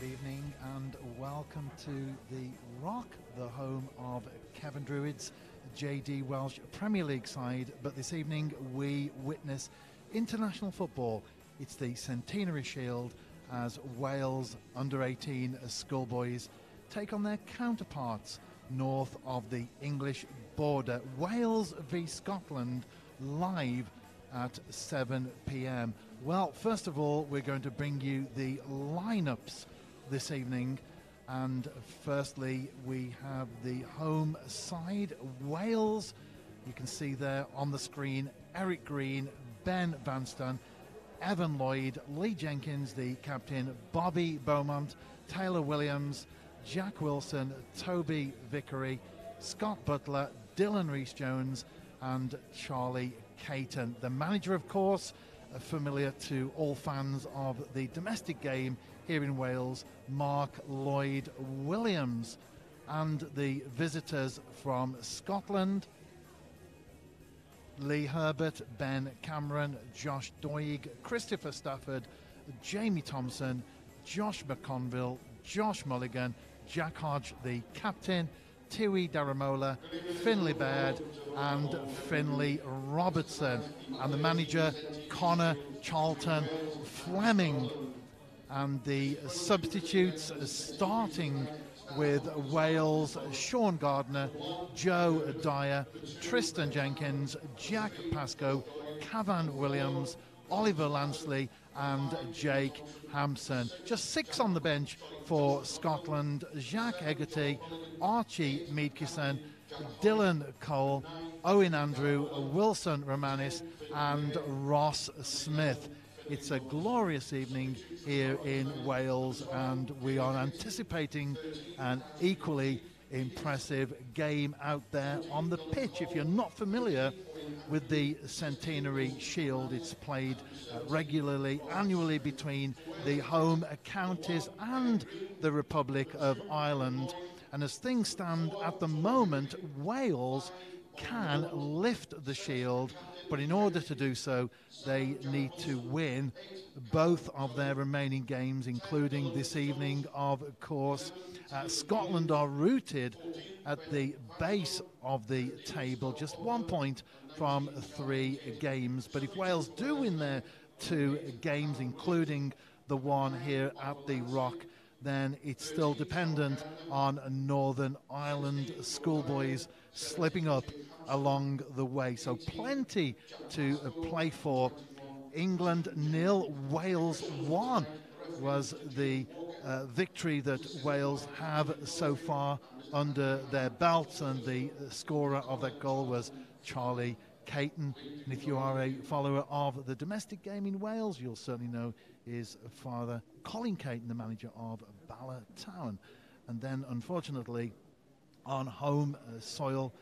Good evening and welcome to the Rock, the home of Kevin Druids, JD Welsh Premier League side. But this evening we witness international football. It's the Centenary Shield as Wales under-18 schoolboys take on their counterparts north of the English border. Wales v Scotland live at 7 p.m. Well, first of all, we're going to bring you the lineups this evening. And firstly, we have the home side, Wales. You can see there on the screen, Eric Green, Ben Vanston, Evan Lloyd, Lee Jenkins, the captain, Bobby Beaumont, Taylor Williams, Jack Wilson, Toby Vickery, Scott Butler, Dylan Rees-Jones, and Charlie Caton. The manager, of course, familiar to all fans of the domestic game here in Wales, Mark Lloyd Williams. And the visitors from Scotland, Lee Herbert, Ben Cameron, Josh Doig, Christopher Stafford, Jamie Thompson, Josh McConville, Josh Mulligan, Jack Hodge, the captain, Tiwi Daramola, Finlay Baird and Finlay Robertson. And the manager, Connor Charlton Fleming. And the substitutes starting with Wales, Sean Gardner, Joe Dyer, Tristan Jenkins, Jack Pascoe, Cavan Williams, Oliver Lansley and Jake Hampson. Just 6 on the bench for Scotland: Jacques Hegarty, Archie Meadkison, Dylan Cole, Owen Andrew, Wilson Romanis and Ross Smith. It's a glorious evening here in Wales and we are anticipating an equally impressive game out there on the pitch. If you're not familiar with the Centenary Shield, it's played regularly, annually between the home counties and the Republic of Ireland. And as things stand at the moment, Wales can lift the shield, but in order to do so, they need to win both of their remaining games, including this evening, of course. Scotland are rooted at the base of the table, just 1 point from 3 games. But if Wales do win their 2 games, including the one here at the Rock, then it's still dependent on Northern Ireland schoolboys slipping up along the way. So plenty to play for. England 0, Wales 1 was the victory that Wales have so far under their belts, and the scorer of that goal was Charlie Caton. And if you are a follower of the domestic game in Wales, you'll certainly know his father, Colin Caton, the manager of Bala Town. And then, unfortunately, on home soil,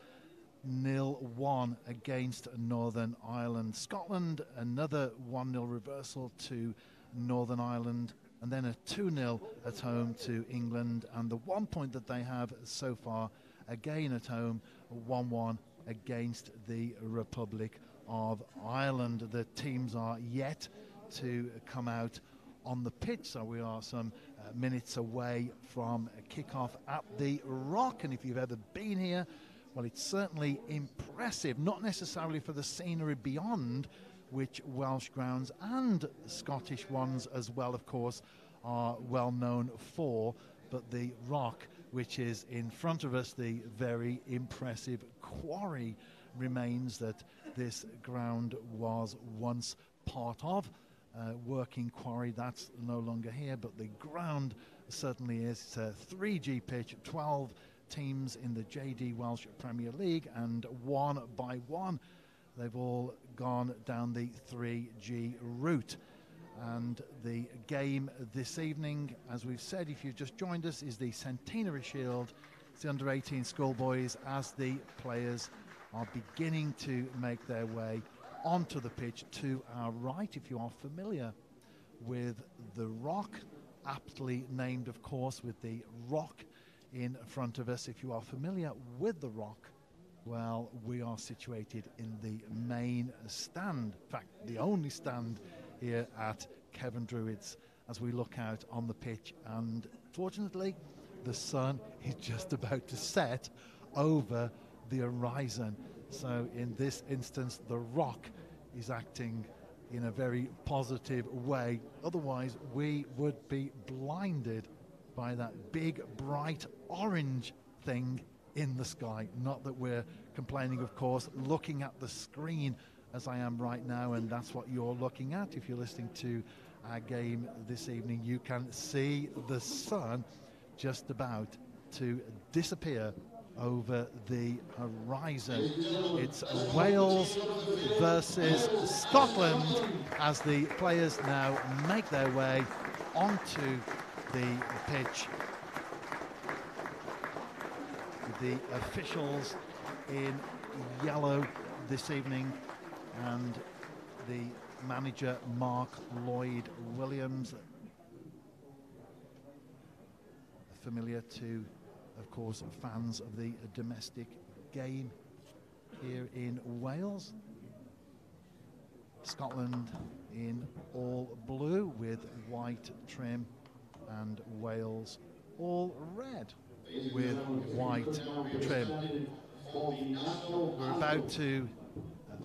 0-1 against Northern Ireland. Scotland, another 1-0 reversal to Northern Ireland, and then a 2-0 at home to England. And the 1 point that they have so far, again at home, 1-1 against the Republic of Ireland. The teams are yet to come out on the pitch, so we are some minutes away from a kick-off at the Rock. And if you've ever been here, well, it's certainly impressive, not necessarily for the scenery beyond, which Welsh grounds and Scottish ones as well, of course, are well known for, but the Rock, which is in front of us, the very impressive quarry remains that this ground was once part of. Working quarry, that's no longer here, but the ground certainly is. It's a 3G pitch, 12 teams in the JD Welsh Premier League, and one by one they've all gone down the 3G route. And the game this evening, as we've said, if you've just joined us, is the Centenary Shield. It's the under-18 schoolboys as the players are beginning to make their way onto the pitch. To our right, if you are familiar with the Rock, aptly named, of course, with the Rock in front of us. If you are familiar with the Rock, well, we are situated in the main stand. In fact, the only stand here at Kevin Druids as we look out on the pitch, and fortunately the sun is just about to set over the horizon. So in this instance, the rock is acting in a very positive way. Otherwise, we would be blinded by that big, bright orange thing in the sky. Not that we're complaining, of course, looking at the screen as I am right now, and that's what you're looking at. If you're listening to our game this evening, you can see the sun just about to disappear over the horizon. It's Wales versus Scotland as the players now make their way onto the pitch. The officials in yellow this evening, and the manager Mark Lloyd-Williams, familiar to, of course, fans of the domestic game here in Wales. Scotland in all blue with white trim, and Wales all red with white trim. We're about to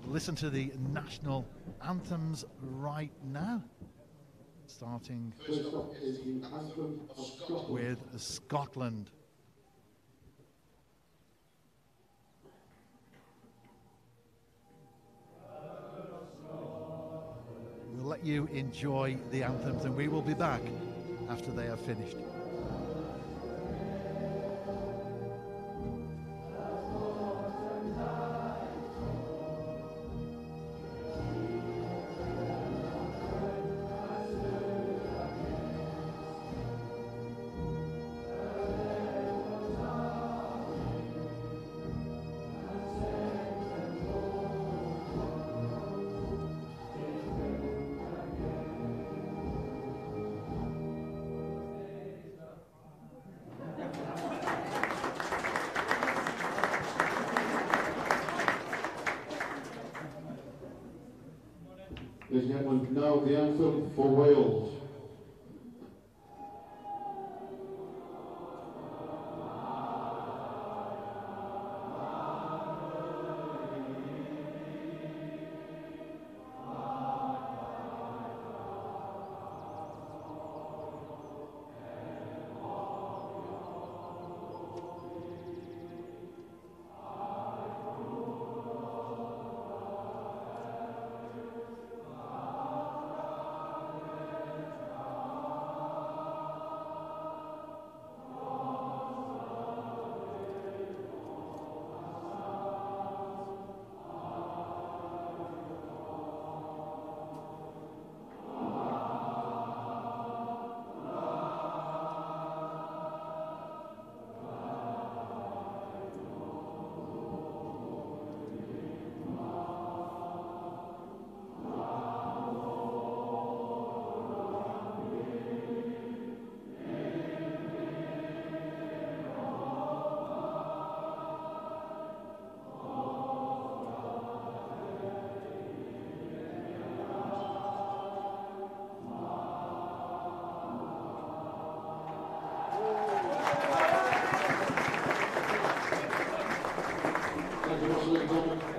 listen to the national anthems right now, starting with Scotland. We'll let you enjoy the anthems, and we will be back after they are finished. Ladies and gentlemen, now the anthem for Wales.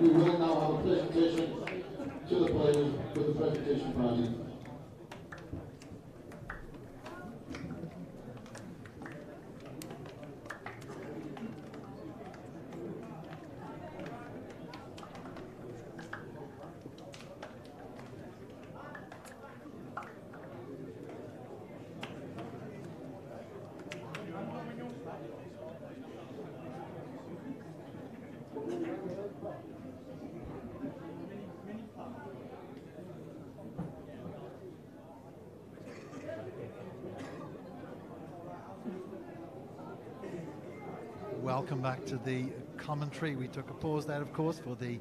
We will now have a presentation to the players with the presentation party. Welcome back to the commentary. We took a pause there, of course, for the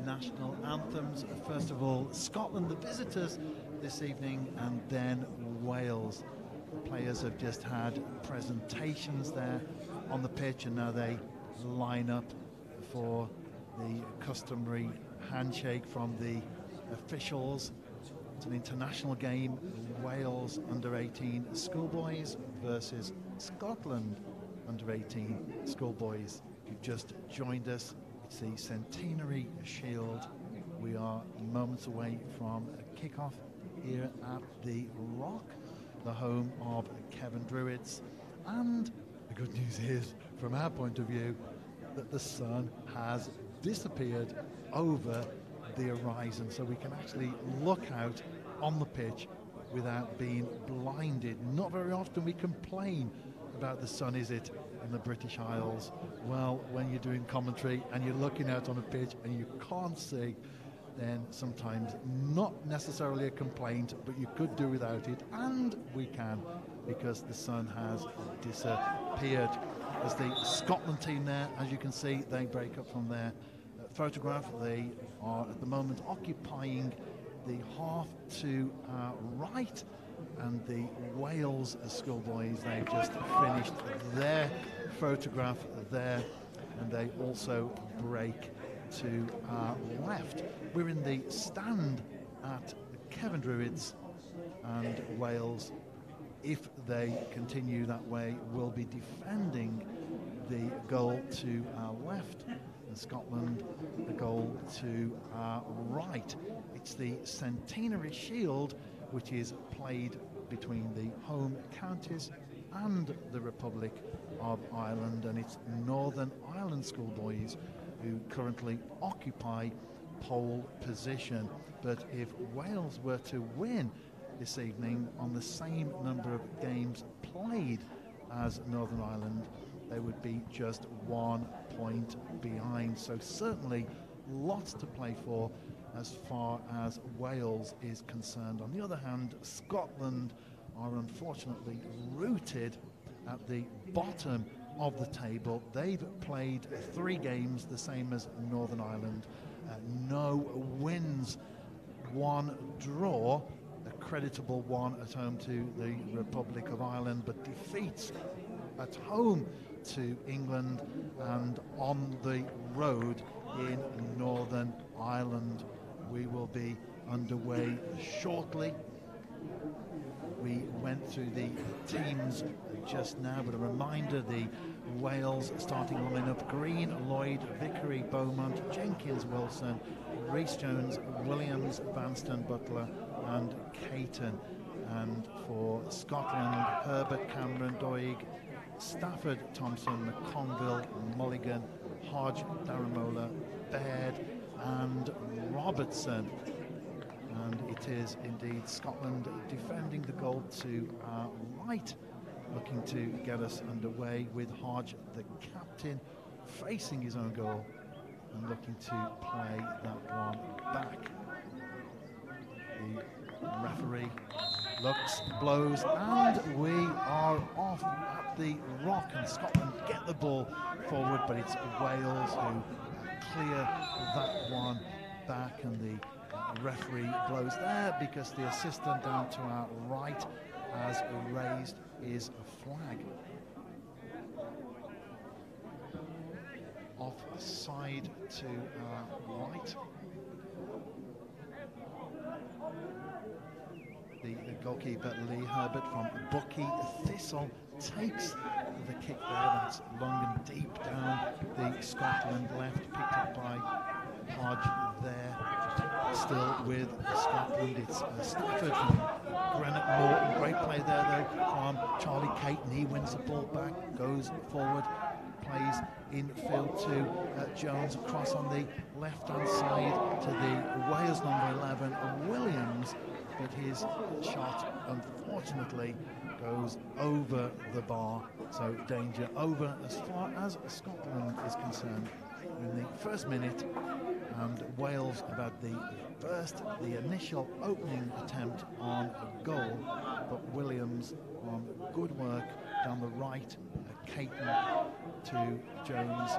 national anthems. First of all, Scotland, the visitors this evening, and then Wales. The players have just had presentations there on the pitch, and now they line up for the customary handshake from the officials It's an international game, Wales under-18 schoolboys versus Scotland under-18 schoolboys. You've just joined us. It's the Centenary Shield. We are moments away from a kickoff here at the Rock, the home of Kevin Druids. And the good news is, from our point of view, that the sun has disappeared over the horizon, so we can actually look out on the pitch without being blinded. Not very often we complain about the sun, is it, in the British Isles? Well, when you're doing commentary and you're looking out on a pitch and you can't see, then sometimes not necessarily a complaint, but you could do without it, and we can, because the sun has disappeared. There's the Scotland team there. As you can see, they break up from their photograph. They are at the moment occupying the half to our right, and the Wales schoolboys, they've just finished their photograph there, and they also break to our left. We're in the stand at Kevin Druids, and Wales, if they continue that way, will be defending the goal to our left, and Scotland the goal to our right. It's the Centenary Shield, which is played between the home counties and the Republic of Ireland, and it's Northern Ireland schoolboys who currently occupy pole position. But if Wales were to win this evening on the same number of games played as Northern Ireland, they would be just 1 point behind. So certainly lots to play for as far as Wales is concerned. On the other hand, Scotland are unfortunately rooted at the bottom of the table. They've played 3 games, the same as Northern Ireland. No wins, 1 draw, a creditable one at home to the Republic of Ireland, but defeats at home to England and on the road in Northern Ireland. We will be underway shortly. We went through the teams just now, but a reminder, the Wales starting lineup: Green, Lloyd, Vickery, Beaumont, Jenkins, Wilson, Rhys-Jones, Williams, Vanston, Butler and Caton. And for Scotland, Herbert, Cameron, Doig, Stafford, Thompson, McConville, Mulligan, Hodge, Daramola, Baird and Robertson. And it is indeed Scotland defending the goal to our right, looking to get us underway, with Hodge, the captain, facing his own goal and looking to play that one back. The referee looks, blows, and we are off at the Rock, and Scotland get the ball forward, but it's Wales who clear that one back, and the referee blows there because the assistant down to our right has raised his flag. Offside to our right. The goalkeeper Lee Herbert from Bucky Thistle takes the kick there. That's long and deep down the Scotland left, picked up by Hodge there. Still with Scotland, it's Stafford from Greenock Morton. Great play there though from Charlie Caton. He wins the ball back, goes forward, plays infield to Jones, across on the left hand side to the Wales number 11 Williams, but his shot unfortunately goes over the bar, so danger over as far as Scotland is concerned in the first minute. And Wales about the initial opening attempt on a goal, but Williams on good work down the right, Caton to Jones.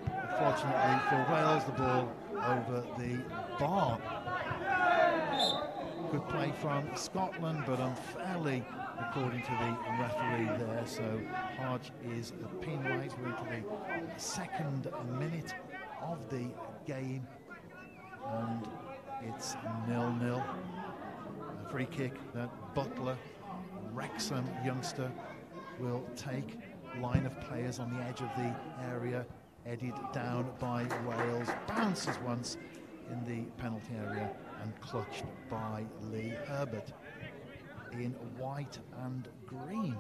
Unfortunately for Wales, the ball over the bar. Good play from Scotland, but unfairly according to the referee there, so Hodge is penalised. We're into the second minute of the game, and it's 0-0. free kick that Butler, Wrexham youngster, will take. Line of players on the edge of the area, headed down by Wales, bounces once in the penalty area and clutched by Lee Herbert in white and green.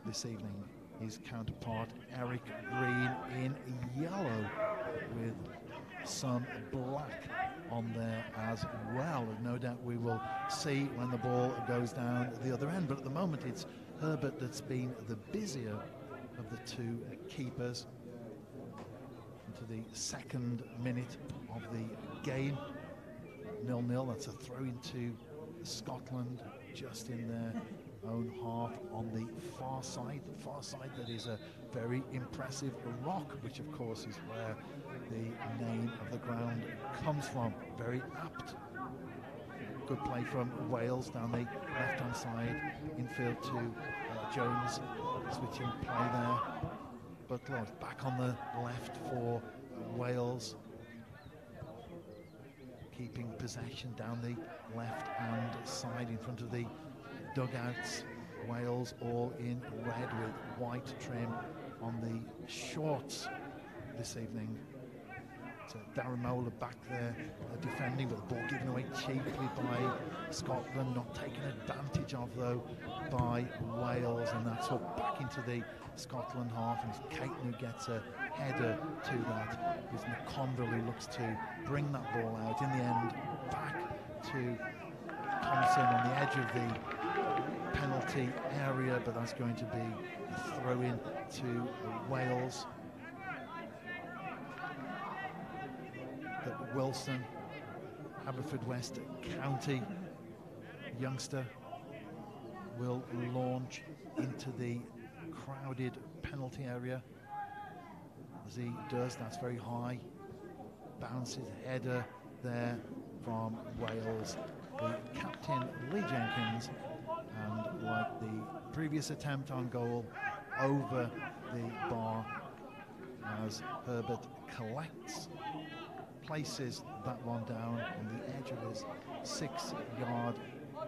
This evening, his counterpart Eric Green in yellow with some black on there as well. No doubt we will see when the ball goes down the other end, but at the moment it's Herbert that's been the busier of the two keepers. Into the second minute of the game, 0-0. That's a throw into Scotland, just in their own half on the far side. The far side that is a very impressive rock, which of course is where the name of the ground comes from. Very apt. Good play from Wales down the left-hand side, infield to Jones, switching play there. Butler back on the left for Wales, keeping possession down the left-hand side in front of the dugouts. Wales all in red with white trim on the shorts this evening. So Darren Mola back there defending, but the ball given away cheaply by Scotland, not taken advantage of though by Wales, and that's hooked back into the Scotland half, and it's Caton who gets a header to that. It's McConville who looks to bring that ball out. In the end, back to Thompson on the edge of the penalty area, but that's going to be a throw-in to Wales. That Wilson, Haverfordwest County youngster, will launch into the crowded penalty area. As he does, that's very high. Bounces, header there from Wales. The captain, Lee Jenkins, and like the previous attempt on goal, over the bar as Herbert collects, places that one down on the edge of his 6-yard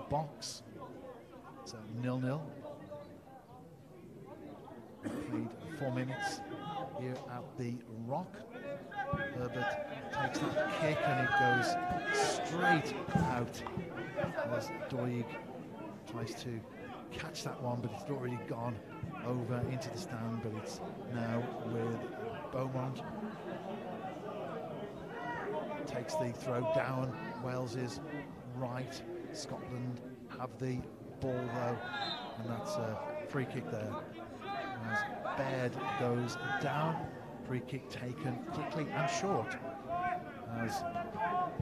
box. So 0-0. We played 4 minutes here at the Rock. Herbert takes that kick and it goes straight out as Doig tries to catch that one, but it's already gone over into the stand, but it's now with Beaumont. Takes the throw down Wales's right. Scotland have the ball though, and that's a free kick there as Baird goes down. Free kick taken quickly and short as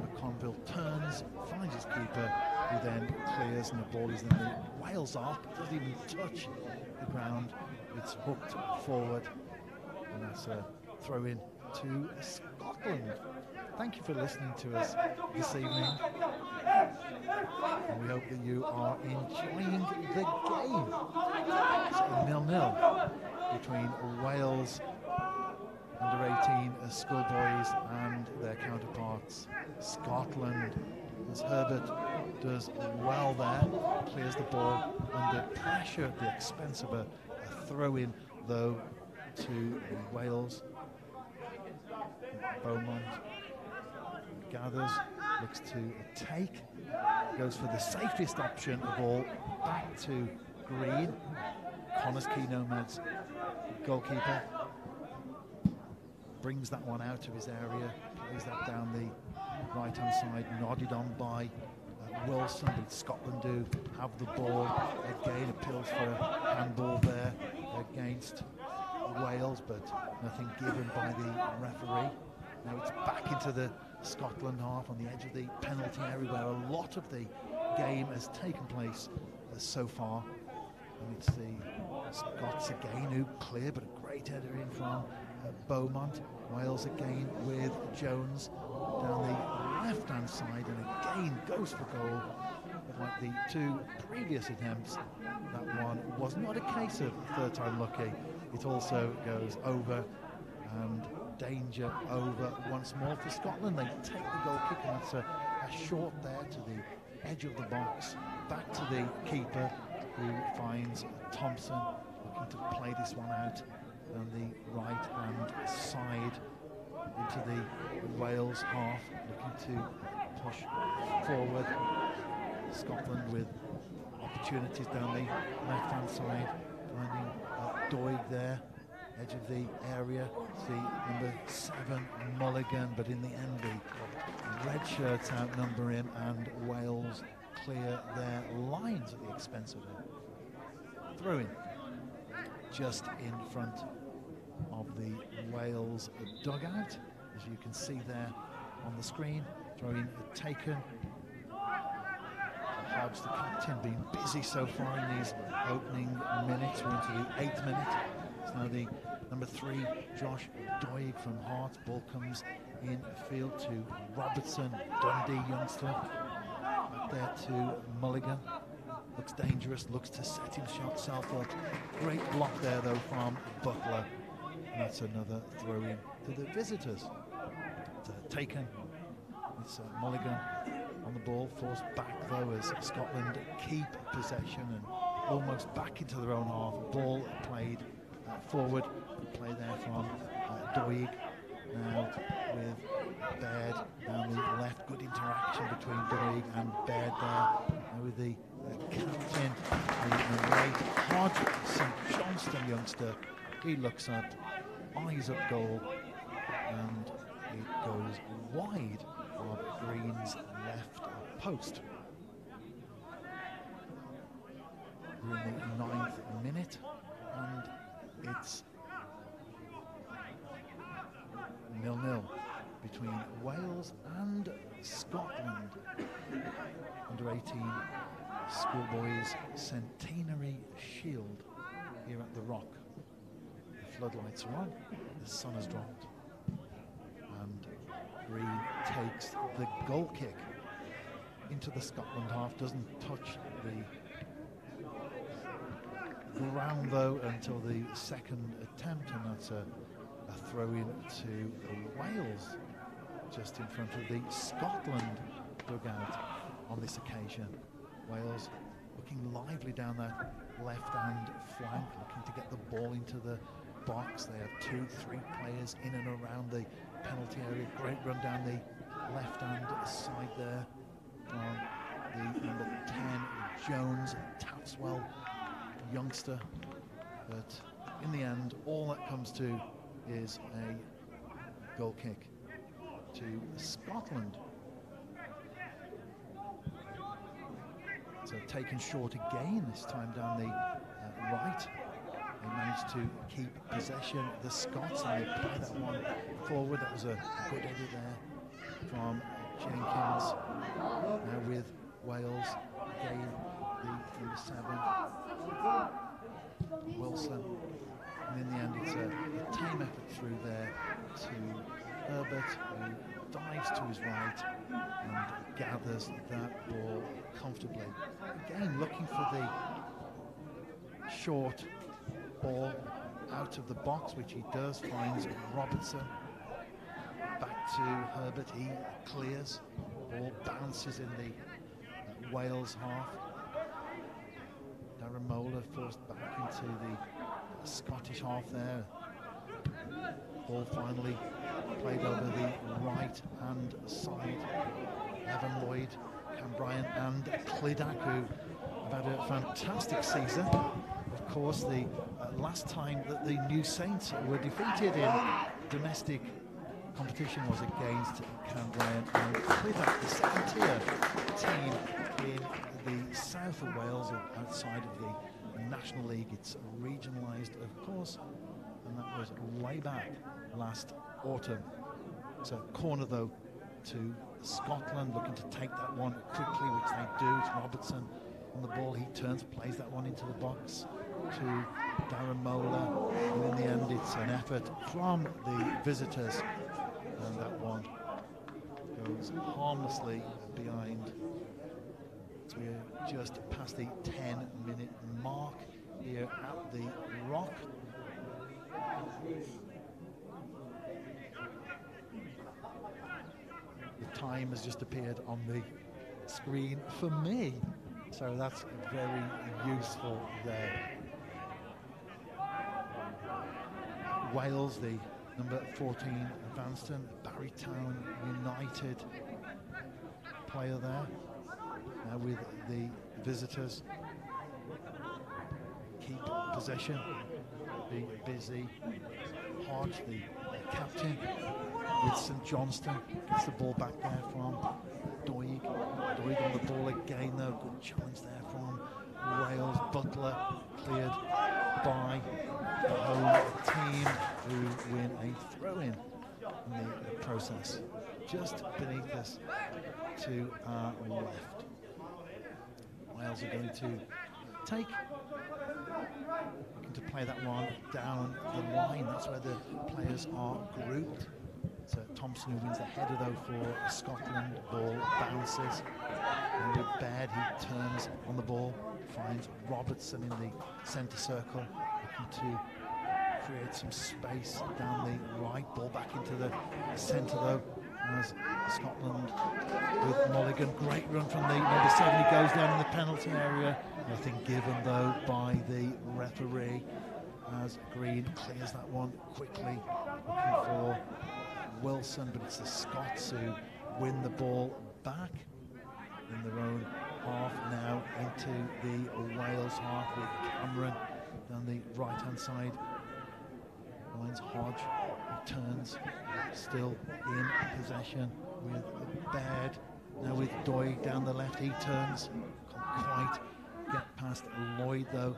McConville turns, finds his keeper, who then clears, and the ball is in the Wales half. It doesn't even touch the ground. It's hooked forward, and that's a throw in to Scotland. Thank you for listening to us this evening, and we hope that you are enjoying the game. It's 0-0 between Wales under-18 schoolboys and their counterparts Scotland, as Herbert does well there, clears the ball under pressure at the expense of a throw-in though to Wales. Beaumont gathers, looks to take, goes for the safest option of all, back to Green. Connors Key Nomads goalkeeper brings that one out of his area, plays that down the right hand side, nodded on by Wilson, but Scotland do have the ball again. Appeals for a handball there against Wales, but nothing given by the referee. Now it's back into the Scotland half on the edge of the penalty area where a lot of the game has taken place so far. And it's the Scots again who clear, but a great header in from Beaumont. Wales again with Jones down the left-hand side, and again goes for goal. But like the two previous attempts, that one was not a case of third time lucky. It also goes over, and danger over once more for Scotland. They take the goal kick, and that's a short there to the edge of the box, back to the keeper, who finds Thompson looking to play this one out on the right hand side into the Wales half, looking to push forward. Scotland with opportunities down the left hand side, finding Doig there, edge of the area. See number 7 Mulligan, but in the end the red shirts outnumber him, and Wales clear their lines at the expense of a throw-in just in front of the Wales dugout, as you can see there on the screen. Throw-in taken. Hodge, the captain, been busy so far in these opening minutes. We're into the 8th minute. It's now the number 3 Josh Doig from Hearts. Ball comes in field to Robertson, Dundee youngster. Back there to Mulligan. Looks dangerous, looks to set himself up. Great block there though from Butler. And that's another throw in to the visitors. It's taken. It's Mulligan on the ball, forced back though as Scotland keep possession and almost back into their own half. Ball played forward. Play there from Doig. Now with Baird down the left. Good interaction between Doig and Baird there. Now with the captain, the right Hodge, St Johnston youngster. He looks up, eyes up goal, and it goes wide of Green's left post. We're in the 9th minute, and it's 0-0 between Wales and Scotland. Under 18 schoolboys Centenary Shield here at the Rock. The floodlights are on, the sun has dropped, and Green takes the goal kick into the Scotland half. Doesn't touch the ground though until the second attempt, and that's a throw in to Wales just in front of the Scotland dugout on this occasion. Wales looking lively down that left-hand flank, looking to get the ball into the box. They have 2-3 players in and around the penalty area. Great run down the left-hand side there from the number 10 Jones, Tafswell youngster. But in the end, all that comes to is a goal kick to Scotland. So taken short again, this time down the right. They managed to keep possession, the Scots, and they play that one forward. That was a good edit there from Jenkins. Now with Wales, again, the number 7, Wilson. And in the end, it's a tame effort through there to Herbert, who dives to his right and gathers that ball comfortably. Again, looking for the short ball out of the box, which he does, finds Robertson. Back to Herbert, he clears. Ball bounces in the Wales half. Darren Mola forced back into the Scottish half there. Ball finally played over the right hand side. Evan Lloyd, Cam Bryant and Clidak, who have had a fantastic season. Of course, the last time that the New Saints were defeated in domestic competition was against Cam Bryant and Clidak, the second-tier team in the south of Wales, outside of the National League. It's regionalised, of course, and that was way back last autumn. So corner though to Scotland, looking to take that one quickly, which they do. It's Robertson on the ball. He turns, plays that one into the box to Darren Mola, and in the end it's an effort from the visitors, and that one goes harmlessly behind. So we're just past the 10-minute mark here at the Rock. The time time has just appeared on the screen for me. So that's very useful there. Wales, the number 14 Vanston, Barrytown United player there. Now with the visitors. Keep possession, be busy. Hodge, the captain, with St Johnston, gets the ball back there from Doig. Doig on the ball again though, good challenge there from Wales. Butler cleared by the home team, who win a throw-in in the process. Just beneath us to our left. Wales are going to take, looking to play that one down the line. That's where the players are grouped. So Thompson, who wins the header though for Scotland, ball bounces. And with Baird, he turns on the ball, finds Robertson in the centre circle, looking to create some space down the right. Ball back into the centre though, as Scotland with Mulligan. Great run from the number 7. He goes down in the penalty area. Nothing given though by the referee, as Green clears that one quickly, looking for Wilson, but it's the Scots who win the ball back in their own half now into the Wales half, with Cameron down the right hand side. Finds Hodge, he turns, still in possession with Baird. Now with Doig down the left, he turns, can't quite get past Lloyd though,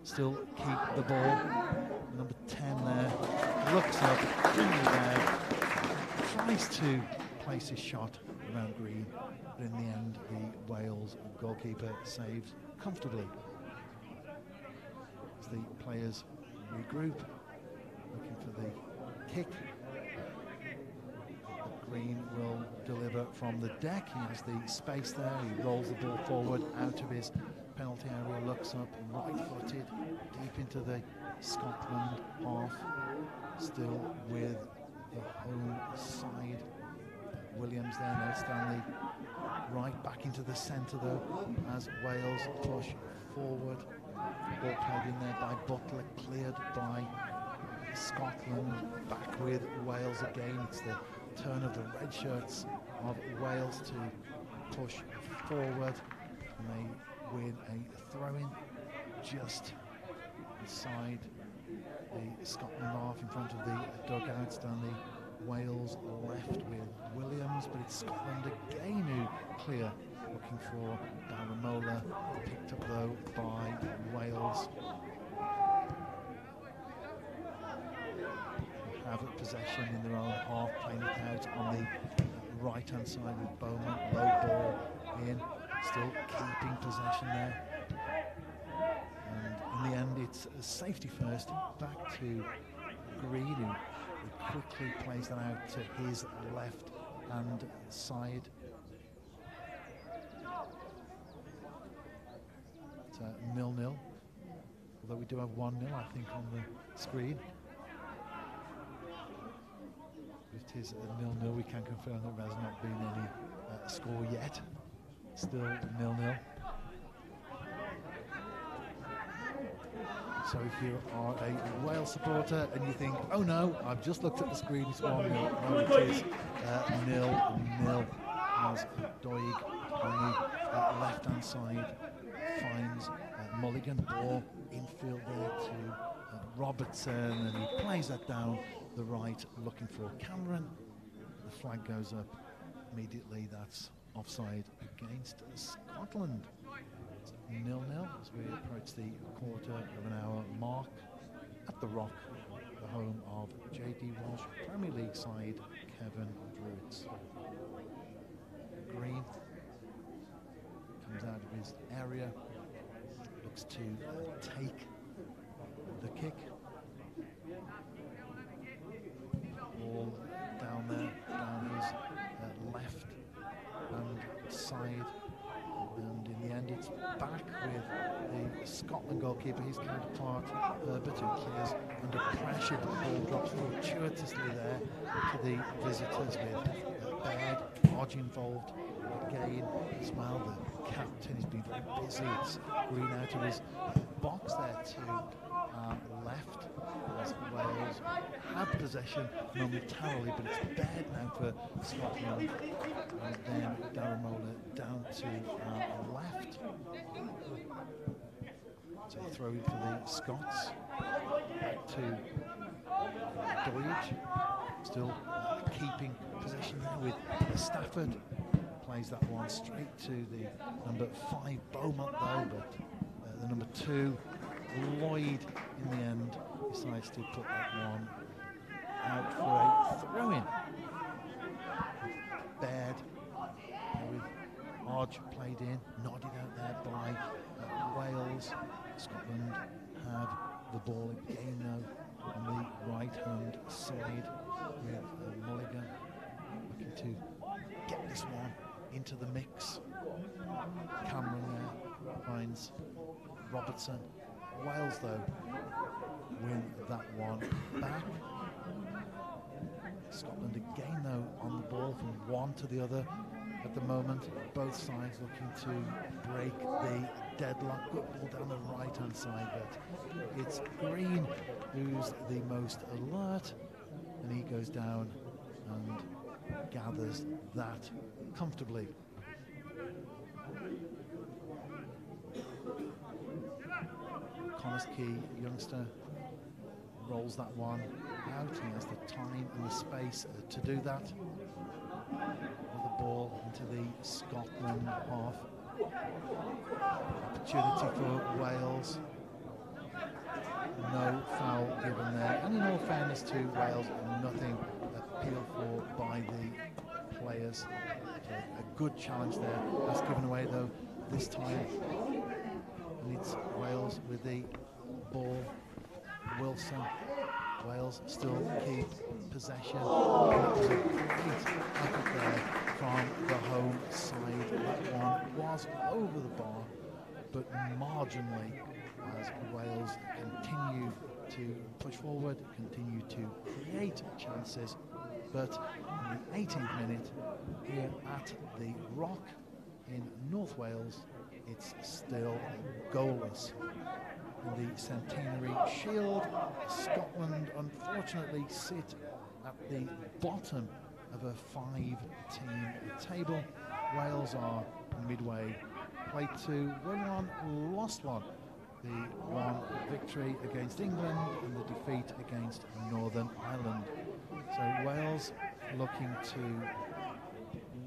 still keep the ball. Number 10 there, looks up, in the bag, tries to place his shot around Green, but in the end the Wales goalkeeper saves comfortably. As the players regroup, looking for the kick. Green will deliver from the deck. He has the space there. He rolls the ball forward out of his penalty area, looks up, right-footed, deep into the Scotland half. Still with the home side. Williams there, now it's down the right, back into the centre though, as Wales push forward. Ball played in there by Butler, cleared by Scotland. Back with Wales again. It's the turn of the red shirts of Wales to push forward, and they win a throw-in just inside the Scotland half, in front of the dugouts down the Wales left with Williams, but it's Scotland again who clear, looking for Baramola, picked up though by Wales. Have possession in their own half, playing it out on the right hand side with Bowman. Low ball in, still keeping possession there. And in the end it's safety first, back to Green, who quickly plays that out to his left hand side. It's 0-0, although we do have 1-0 I think on the screen. It is 0-0, we can confirm that there has not been any score yet. Still 0-0. So if you are a Wales supporter and you think, oh no, I've just looked at the screen, it's 1-0. No, it is 0-0, as Doig on the left-hand side finds Mulligan. Ball infield there to Robertson, and he plays that down the right, looking for Cameron. The flag goes up immediately. That's offside against Scotland. It's 0-0 as we approach the quarter of an hour mark at the Rock, the home of J.D. Walsh Premier League side Kevin Drewitz. Green comes out of his area, looks to take the kick. Ball down there, down his left hand side, and in the end it's back with the Scotland goalkeeper, his counterpart Herbert, who clears under pressure. The ball drops fortuitously there to the visitors with Baird. Hodge involved again as well. The captain has been very busy. It's Green out of his box there to left as Wales had possession momentarily, but it's bad now for Scotland. And then Daramola down to left. So throw in for the Scots. Back to Doidge. Still keeping possession there with Stafford. Plays that one straight to the number 5 Beaumont though, but the number 2 Lloyd in the end decides to put that one out for a throw-in. Baird with Hodge played in, nodded out there by Wales. Scotland have the ball again though on the right-hand side with Mulligan looking to get this one into the mix. Cameron there finds Robertson. Wales though win that one back. Scotland again though on the ball from one to the other at the moment. Both sides looking to break the deadlock. Good ball down the right hand side, but it's Green who's the most alert, and he goes down and gathers that comfortably. Connors Key, youngster, rolls that one out. He has the time and the space to do that. With the ball into the Scotland half. Opportunity for Wales. No foul given there. And in all fairness to Wales, nothing appealed for by the players. So a good challenge there. That's given away though this time. And it's Wales with the ball. Wilson. Wales still keep possession. That was a great effort there from the home side. That one was over the bar, but marginally as Wales continue to push forward, continue to create chances. But in the 18th minute, here at the Rock in North Wales, it's still goalless. In the Centenary Shield, Scotland unfortunately sit at the bottom of a 5-team table. Wales are midway, played 2, won 1, lost 1. The 1 victory against England and the defeat against Northern Ireland. So Wales looking to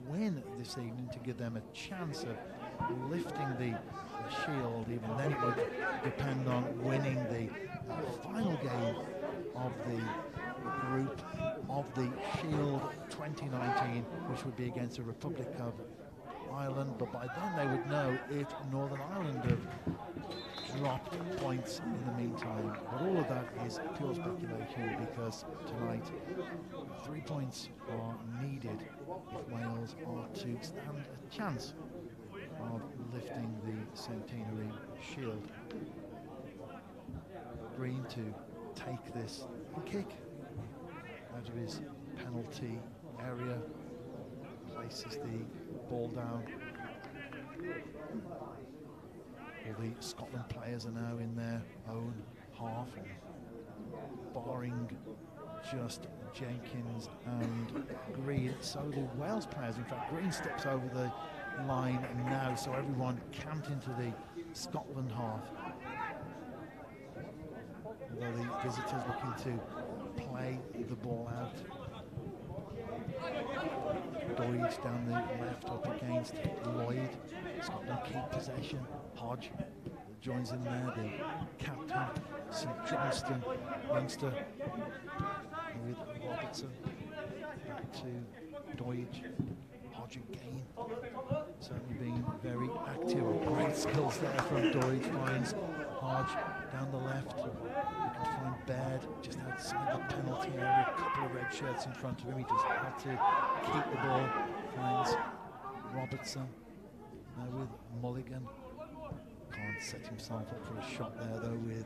win this evening to give them a chance of lifting the Shield. Even then it would depend on winning the final game of the group of the Shield 2019, which would be against the Republic of Ireland. But by then they would know if Northern Ireland have dropped points in the meantime. But all of that is pure speculation, because tonight 3 points are needed if Wales are to stand a chance of lifting the Centenary Shield. Green to take this kick out of his penalty area, places the ball down. All the Scotland players are now in their own half, barring just Jenkins and Green. So the Wales players, in fact, Green steps over the line now, so everyone camped into the Scotland half. Although the visitors looking to play the ball out. Doidge down the left up against Lloyd. Scotland keep possession. Hodge joins in there, the captain, St Johnston youngster, with Robertson. Back to Doidge. Hodge again. Certainly being very active. Great skills there from Doidge. Finds Hodge down the left. You can find Baird just outside the penalty area. A couple of red shirts in front of him. He just had to keep the ball. Finds Robertson. Now with Mulligan. Can't set himself up for a shot there though, with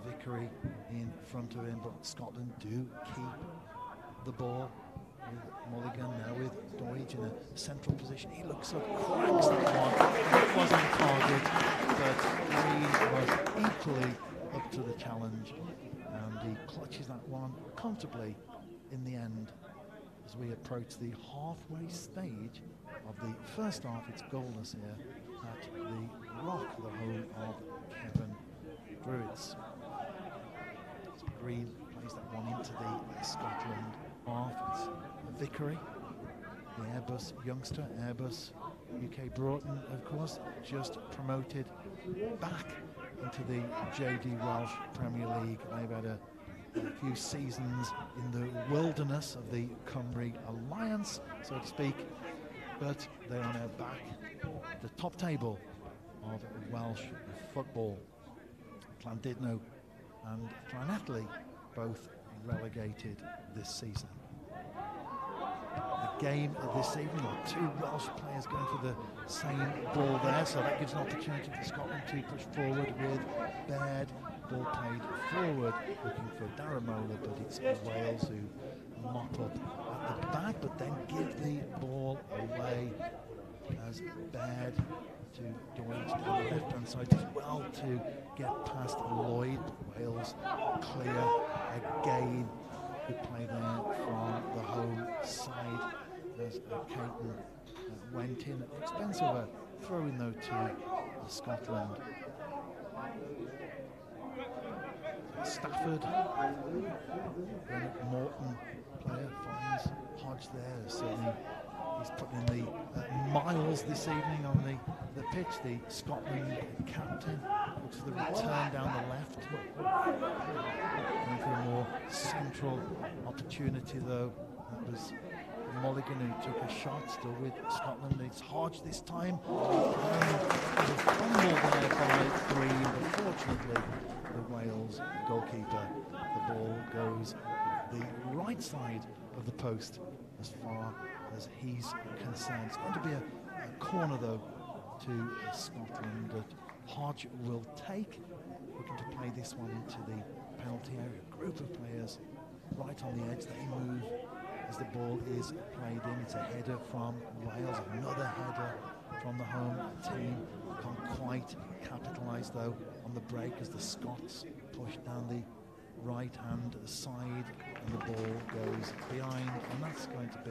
Vickery in front of him. But Scotland do keep the ball. with Mulligan, now with Doige in a central position. He looks up, cracks that one. It wasn't a target, but Green was equally up to the challenge, and he clutches that one comfortably in the end. As we approach the halfway stage of the first half, it's goalless here at the Rock, the home of Kevin Druids. Green plays that one into the Scotland half. It's Vickery, the Airbus youngster, Airbus UK Broughton, of course, just promoted back into the JD Welsh Premier League. They've had a few seasons in the wilderness of the Cymru Alliance, so to speak, but they are now back at the top table of Welsh football. Llandudno and Llanelli both relegated this season. The game this evening, are two Welsh players going for the same ball there, so that gives an opportunity for Scotland to push forward with Baird. Ball played forward, looking for Daramola, but it's Wales who mop up at the back, but then give the ball away as Baird to Doige to the left-hand side as well to get past Lloyd. Wales clear again. Good play there from the home side as Caton went in at the expense of a throw-in though to Scotland. Stafford, Bernard Morton player, finds Hodge there. Certainly he's putting in the miles this evening on the pitch. The Scotland captain looks for the return down the left. Going for a more central opportunity though. That was Mulligan who took a shot, still with Scotland. It's Hodge this time. There's a fumble there by Green, but fortunately the Wales goalkeeper, the ball goes the right side of the post as far as he's concerned. It's going to be a corner though to Scotland that Hodge will take. Looking to play this one into the penalty area. A group of players right on the edge. They move as the ball is played in. It's a header from Wales, another header from the home team. Can't quite capitalise though on the break as the Scots push down the right hand side and the ball goes behind, and that's going to be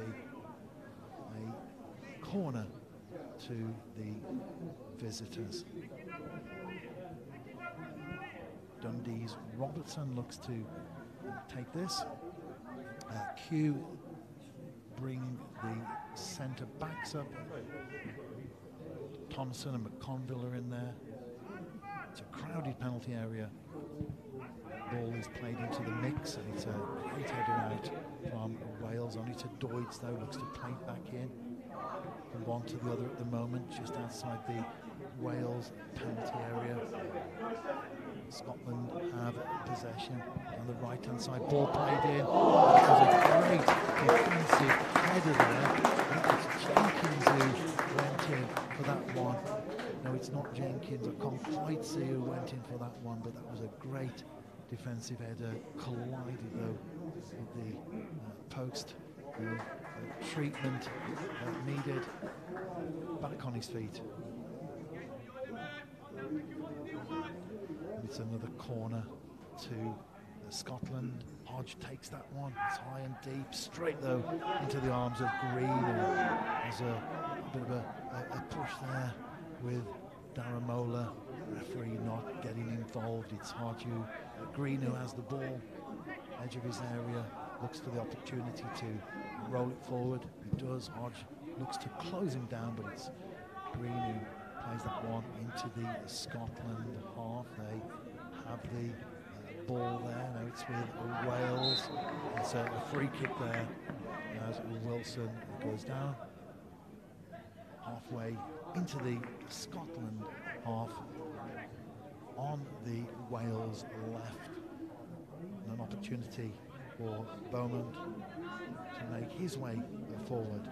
a corner to the visitors. Dundee's Robertson looks to take this. Q bring the centre backs up. Thompson and McConville are in there. It's a crowded penalty area. Ball is played into the mix, and it's a great header out from Wales. Only to Doige though, looks to play it back in. From one to the other at the moment, just outside the Wales penalty area. Scotland have possession on the right hand side. Ball played in. It was a great defensive header there. It was Jenkins who went in for that one. No, it's not Jenkins. I can't quite see who went in for that one, but that was a great defensive header. Collided though with the post. Treatment needed. Back on his feet. It's another corner to Scotland. Hodge takes that one. It's high and deep, straight though into the arms of Green. There's a bit of a push there with Daramola. Referee not getting involved. It's Hodge Green who has the ball, edge of his area, looks for the opportunity to roll it forward. He does. Hodge looks to close him down, but it's Green who plays that one into the Scotland half. They have the ball there. Now it's with Wales. It's a free kick there as Wilson goes down. Halfway into the Scotland half on the Wales left. And an opportunity for Beaumont to make his way forward.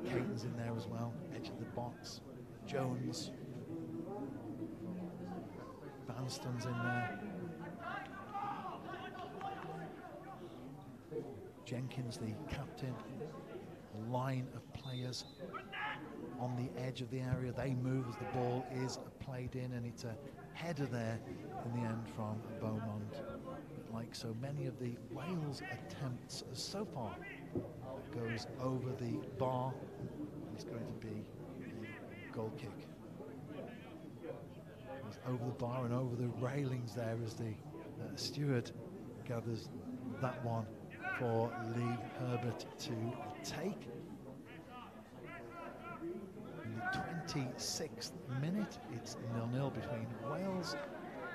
Caton's in there as well, edge of the box. Jones. Vanston's in there. Jenkins, the captain, a line of players on the edge of the area. They move as the ball is played in, and it's a header there in the end from Beaumont. But like so many of the Wales attempts so far, it goes over the bar, and it's going to be a goal kick. It's over the bar and over the railings there as the steward gathers that one for Lee Herbert to take. In the 26th minute, it's 0-0 between Wales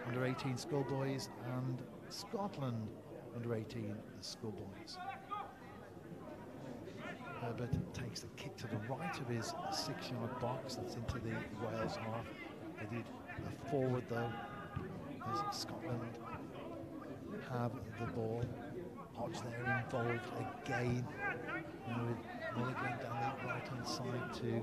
under-18 schoolboys and Scotland under-18 schoolboys. Herbert takes the kick to the right of his 6-yard box. That's into the Wales half. They did a forward though, as Scotland have the ball. Hodge there involved again. Now with Mulligan down the right-hand side to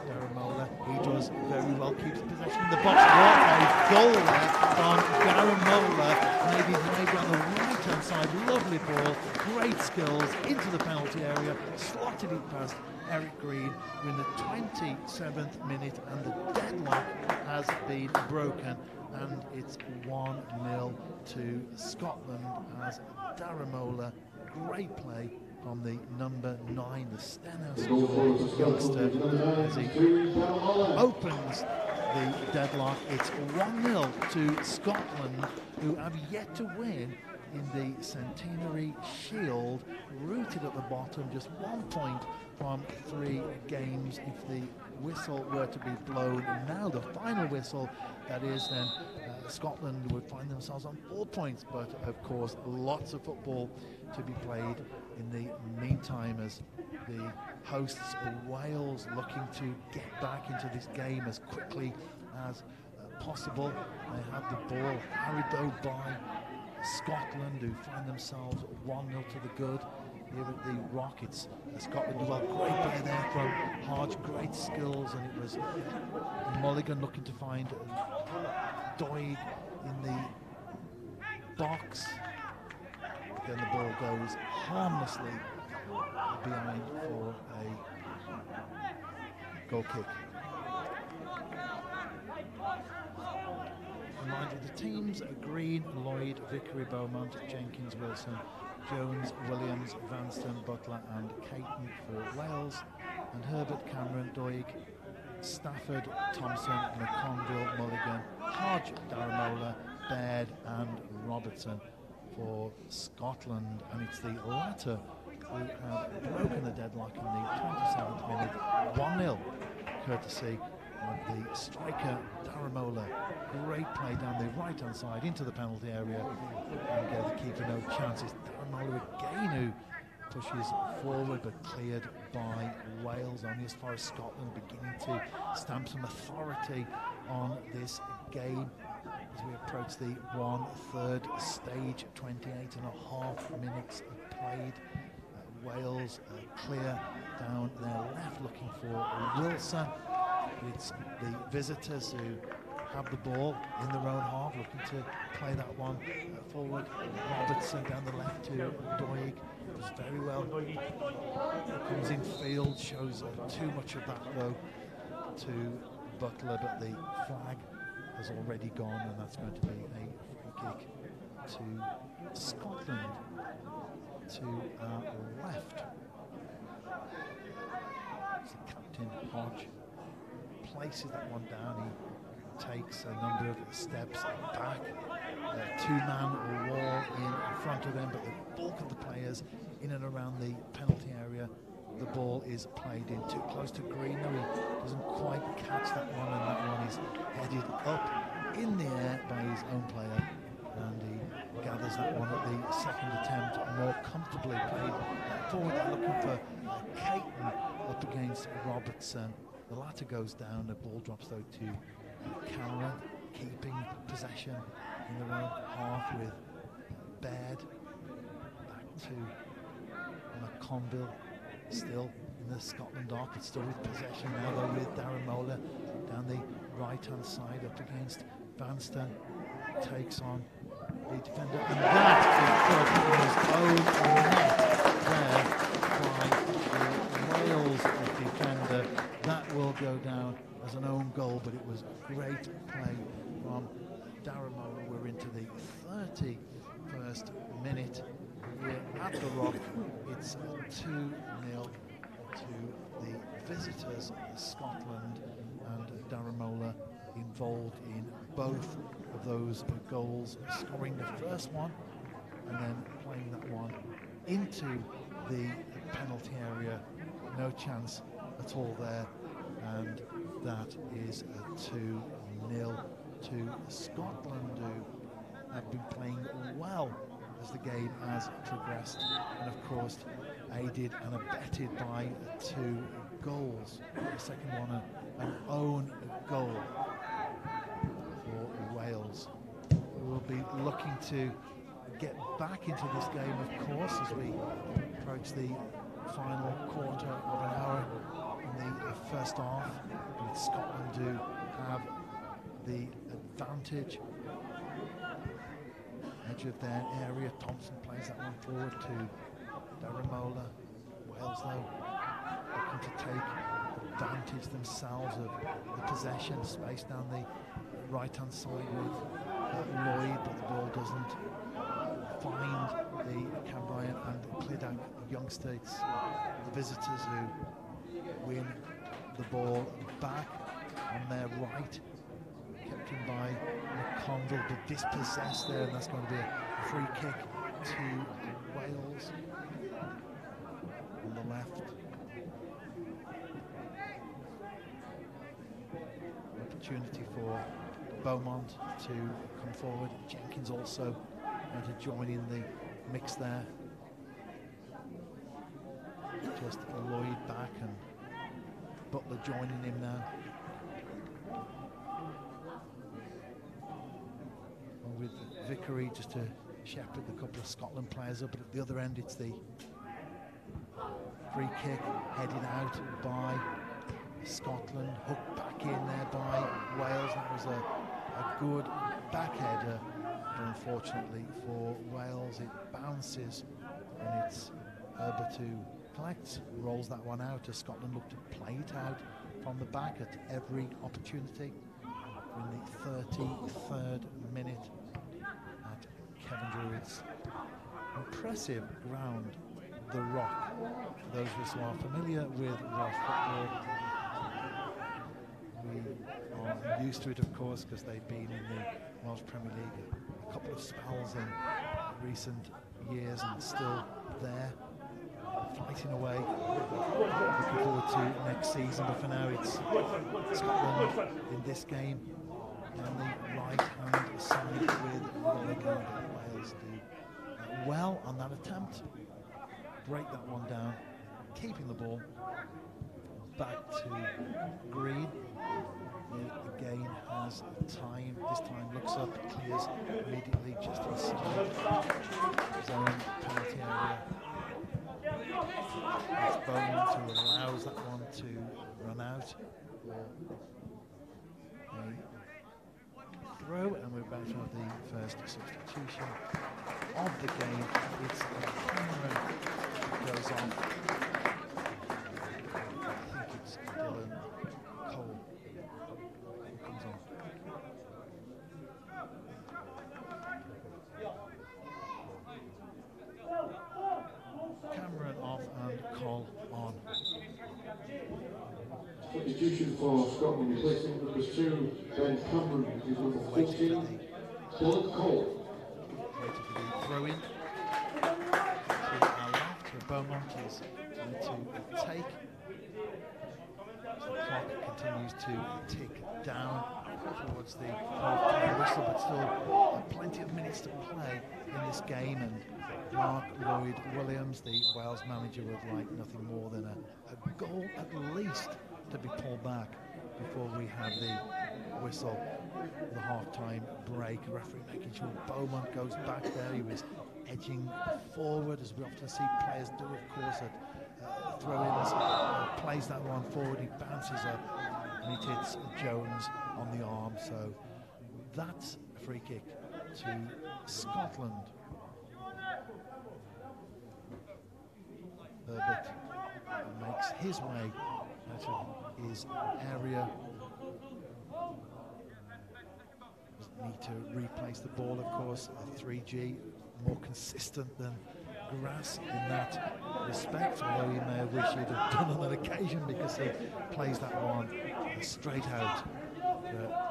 Daramola. He does very well, keeps possession in the box. What a goal there from Daramola. Made his way down the right-hand side. Lovely ball, great skills into the penalty area. Slotted it past Eric Green. We're in the 27th minute and the deadlock has been broken. And it's 1-0 to Scotland as Daramola, great play from the number 9, the Stenhouse youngster, as he opens the deadlock. It's 1-0 to Scotland, who have yet to win in the Centenary Shield, rooted at the bottom, just 1 point from 3 games. If the whistle were to be blown now, the final whistle, that is, then Scotland would find themselves on 4 points, but of course lots of football to be played in the meantime, as the hosts Wales looking to get back into this game as quickly as possible. They have the ball carried though by Scotland, who find themselves 1-0 to the good here at the Rockets. Scotland do well, great play there from Hodge, great skills, and it was Mulligan looking to find Doig in the box. Then the ball goes harmlessly behind for a goal kick. Reminder of the teams: Green, Lloyd, Vickery, Beaumont, Jenkins, Wilson, Jones, Williams, Vanston, Butler and Caton for Wales, and Herbert, Cameron, Doig, Stafford, Thompson, McConville, Mulligan, Hodge, Daramola, Baird and Robertson for Scotland. And it's the latter who have broken the deadlock in the 27th minute, 1-0, courtesy of the striker Daramola. Great play down the right-hand side into the penalty area, and gave the keeper no chances. Daramola again, who pushes forward but cleared by Wales, only as far as Scotland, beginning to stamp some authority on this game as we approach the 1/3 stage. 28.5 minutes played. Wales clear down their left, looking for Wilson. It's the visitors who have the ball in their own half, looking to play that one forward. Robertson down the left to Doig, does very well. Comes in field, shows too much of that though to Butler, but the flag has already gone, and that's going to be a free kick to Scotland to our left. It's the captain, Hodge, places that one down. He takes a number of steps back. Two-man wall in front of him, but the bulk of the players in and around the penalty area. The ball is played in too close to Green. No, he doesn't quite catch that one, and that one is headed up in the air by his own player, and he gathers that one at the second attempt more comfortably. Played forward, they're looking for Caton up against Robertson. The latter goes down, the ball drops though to Cameron, keeping possession in their own half with Baird. Back to McConville, still in the Scotland arc, but still with possession now though with Daramola down the right-hand side up against Vanston. Takes on the defender, and that is put in his own net minute here at the Rock. It's 2-0 to the visitors, Scotland, and Daramola involved in both of those goals, scoring the first one and then playing that one into the penalty area. No chance at all there, and that is a 2-0 to Scotland, who have been playing well as the game has progressed, and of course aided and abetted by 2 goals. The second one an own goal for Wales, who will be looking to get back into this game, of course, as we approach the final quarter of an hour in the first half, with Scotland who have the advantage, edge of their area. Thompson plays that one forward to Daramola. Wales, though, looking to take advantage themselves of the possession space down the right-hand side with Lloyd, but the ball doesn't find the Cambrian and Clydach youngsters, the visitors, who win the ball back on their right, kept in by McConville, but dispossessed there, and that's going to be a free kick to Wales on the left. Opportunity for Beaumont to come forward. Jenkins also to join in the mix there. Just Lloyd back and Butler joining him now. And with Vickery just to shepherd a couple of Scotland players up, but at the other end it's the free kick headed out by Scotland, hooked back in there by Wales. That was a good back header, but unfortunately for Wales it bounces, and it's Herbert who collects, rolls that one out as Scotland look to play it out from the back at every opportunity. In the 33rd minute at Kevin Druitt's impressive ground, the Rock. For those of us who are familiar with Welsh football, we are used to it, of course, because they've been in the Welsh Premier League a couple of spells in recent years and still there, fighting away. Looking forward to next season, but for now it's Scotland in this game down the right-hand side with Mulligan. Wales do well on that attempt, break that one down, keeping the ball back to Green. Again has time, this time looks up, clears immediately just inside his own penalty area. It's Beaumont who allows that one to run out for a throw, and we're about to have the first substitution of the game. It's Cameron who goes off. I think it's Dylan Cole who comes on. Cameron off and Cole on. Substitution for Scotland, replacing number 2, Ben Cameron, is number 14, Dylan Cole. Waiting for the throw-in to our left, where Beaumont is going to take. The clock continues to tick down towards the half-time whistle, but still plenty of minutes to play in this game, and Mark Lloyd Williams, the Wales manager, would like nothing more than a goal at least to be pulled back before we have the whistle, the half-time break. Referee making sure Beaumont goes back there. He was edging forward, as we often see players do, of course, at throw-ins. Plays that one forward, he bounces up, and he hits Jones on the arm. So that's a free kick to Scotland. Herbert makes his way out of his area. Doesn't need to replace the ball, of course. 3G more consistent than Grass in that respect, although he may have wished he'd have done on an occasion because he plays that one straight out.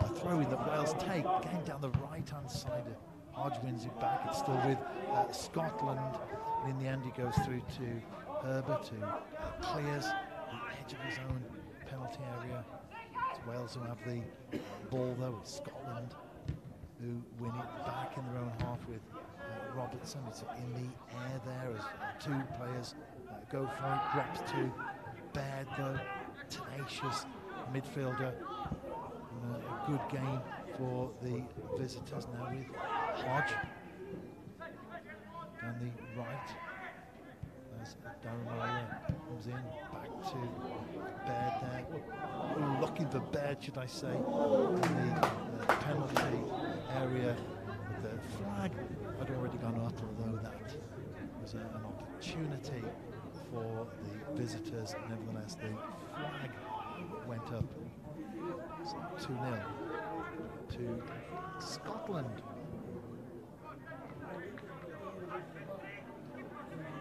A throw-in that Wales take, again down the right-hand side. Hodge wins it back. It's still with Scotland, and in the end he goes through to Herbert, who clears the edge of his own penalty area. It's Wales who have the ball though. It's Scotland who win it back in their own half with Robertson. It's in the air there as two players go for it. Drops to Baird though, tenacious midfielder. And a good game for the visitors now with Hodge down the right as Darren comes in, back to Baird there. Ooh, looking for Baird, should I say, in the penalty area. The flag had already gone up, although that was an opportunity for the visitors. Nevertheless, the flag went up. So 2-0 to Scotland.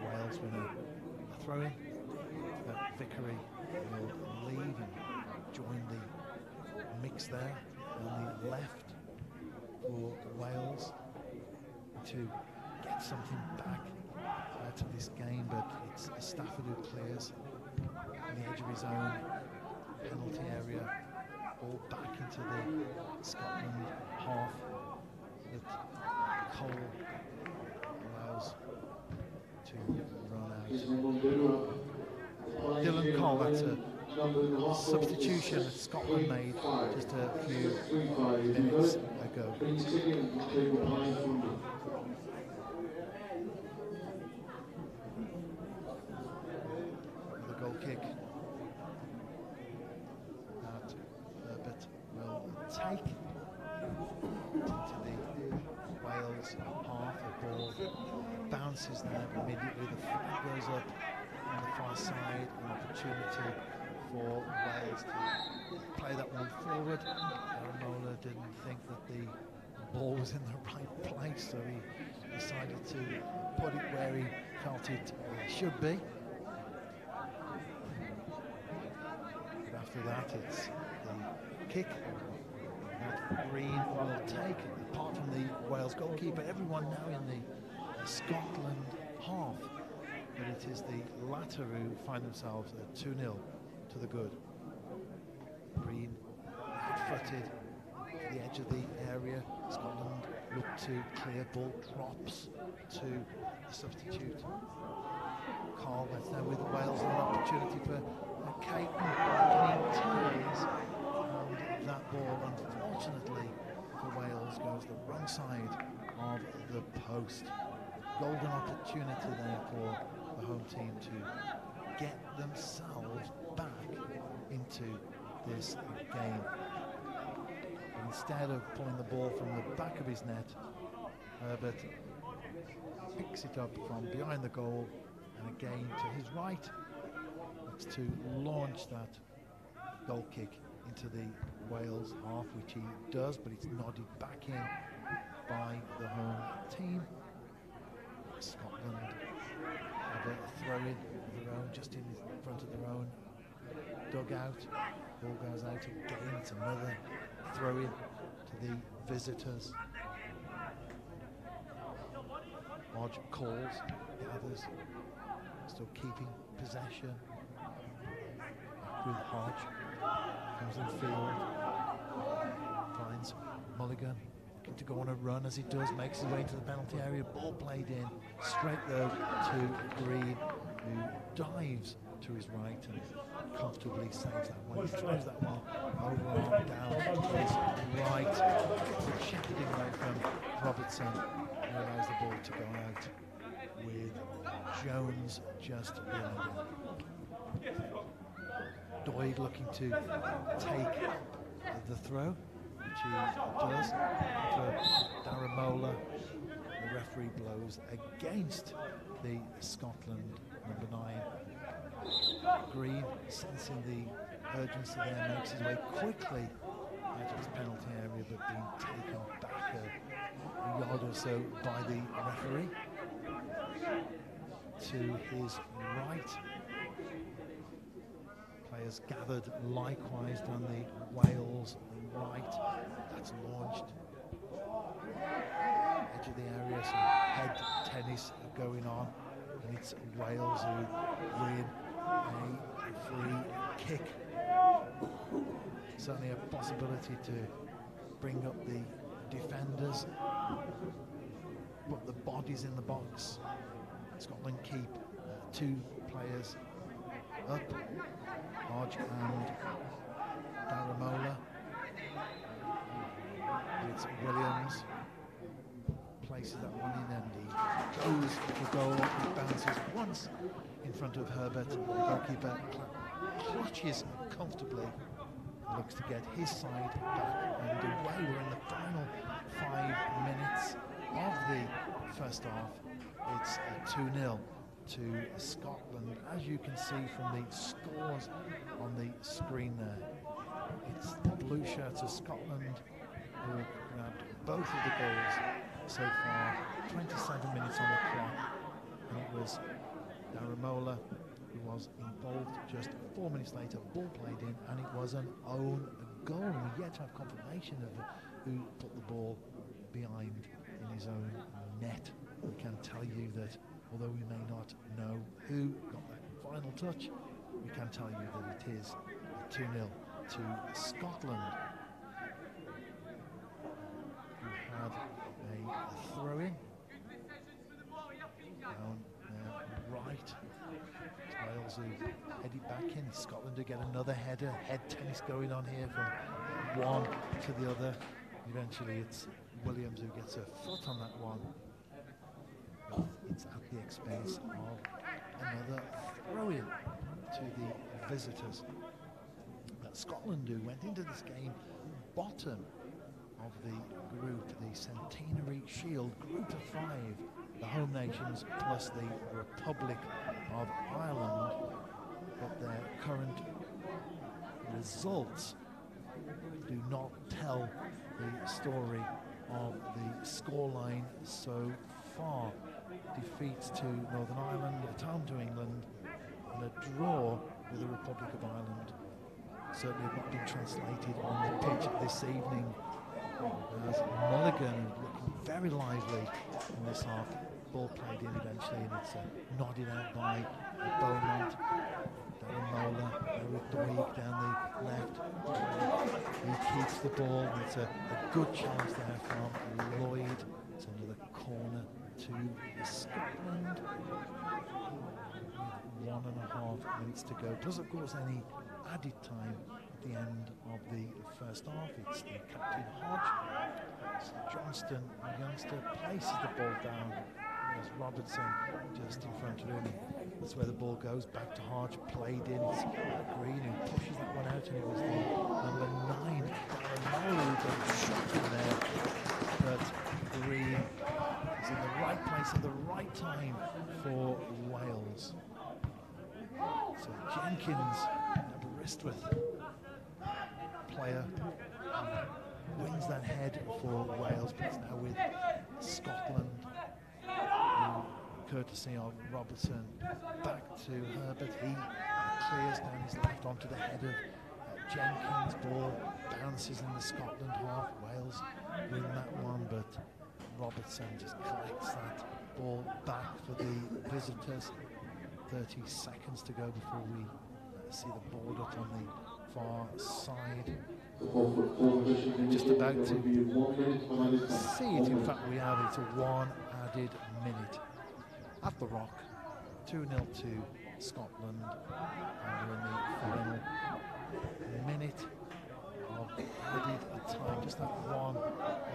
Wales win a throw-in. Vickery will leave and join the mix there on the left for Wales to get something back out of this game, but it's Stafford who clears on the edge of his own penalty area, all back into the Scotland half that Cole allows to run out. Dylan Cole, that's a substitution that Scotland made just a few minutes ago. The goal kick that Herbert will take into the Wales half. The ball bounces there immediately. The flag goes up on the far side, an opportunity for Wales to play that one forward. Aramola didn't think that the ball was in the right place, so he decided to put it where he felt it should be. But after that, it's the kick that Green will take. Apart from the Wales goalkeeper, everyone now in the Scotland half. But it is the latter who find themselves at 2-0 to the good. Green, footed to the edge of the area. Scotland look to clear, ball drops to the substitute. Carl that's there with Wales, an opportunity for Caton. He turns, and that ball, unfortunately for Wales, goes the wrong side of the post. Golden opportunity there for the home team to get themselves back into this game. But instead of pulling the ball from the back of his net, Herbert picks it up from behind the goal, and again to his right looks to launch that goal kick into the Wales half, which he does, but it's nodded back in by the home team. Scotland have a throw-in of their own, just in front of their own dugout. Ball goes out again. It's another throw-in to the visitors. Hodge calls, the others still keeping possession. Back with Hodge, comes in field, finds Mulligan, looking to go on a run as he does, makes his way into the penalty area. Ball played in, straight though to Green, who dives to his right and comfortably saves that one. He throws that one overarm down to his right, shepherding away from Robertson, who allows the ball to go out with Jones just behind him. Doig looking to take the throw, which he does for Daramola. The referee blows against the Scotland number 9. Green, sensing the urgency there, makes his way quickly out of his penalty area, but being taken back a yard or so by the referee. To his right, players gathered likewise down the Wales right. That's launched. Edge of the area, some head tennis going on, and it's Wales who win a free kick. Certainly a possibility to bring up the defenders, put the bodies in the box. Scotland keep two players up, Hodge and Daramola. It's Williams, places that one in and he goes for goal. He bounces once in front of Herbert. The goalkeeper clutches comfortably, looks to get his side back and away. We're in the final 5 minutes of the first half. It's 2-0 to Scotland. As you can see from the scores on the screen there, it's the blue shirts of Scotland who have grabbed both of the goals so far. 27 minutes on the clock, and it was Daramola who was involved just 4 minutes later. Ball played in, and it was an own goal. And we yet to have confirmation of who put the ball behind in his own net. We can tell you that although we may not know who got that final touch, we can tell you that it is 2-0 to Scotland, who had a throw-in down their right. Wales who head it back in. Scotland to get another header. Head tennis going on here from one to the other. Eventually it's Williams who gets a foot on that one. It's at the expense of another throw-in to the visitors. But Scotland, who went into this game bottom of the group, the Centenary Shield, group of 5, the home nations plus the Republic of Ireland, but their current results do not tell the story of the scoreline so far. Defeats to Northern Ireland, at home to England, and a draw with the Republic of Ireland certainly have not been translated on the pitch this evening, as Mulligan looking very lively in this half. Ball played in eventually, and it's nodded out by Beaumont. Daramola with Doig down the left. He keeps the ball, and it's a good chance there from Lloyd. It's another corner to Scotland with 1.5 minutes to go. Plus, of course, any added time at the end of the first half. It's the captain Hodge. So Johnston, the youngster, places the ball down. There's Robertson just in front of him. That's where the ball goes. Back to Hodge, played in. It's Green who pushes that one out, and it was the number 9, Daramola, who got shot in there. But Green is in the right place at the right time for Wales. So Jenkins, Aberystwyth player, wins that head for Wales, but it's now with Scotland. Courtesy of Robertson, back to Herbert. He clears down his left onto the head of Jenkins. Ball bounces in the Scotland half. Wales win that one, but Robertson just collects that ball back for the visitors. 30 seconds to go before we see the board up on the far side. Just about to see it. In fact, we have it to 1 added minute. At the Rock, 2-0 to Scotland, and we're in the final minute of added time, just that 1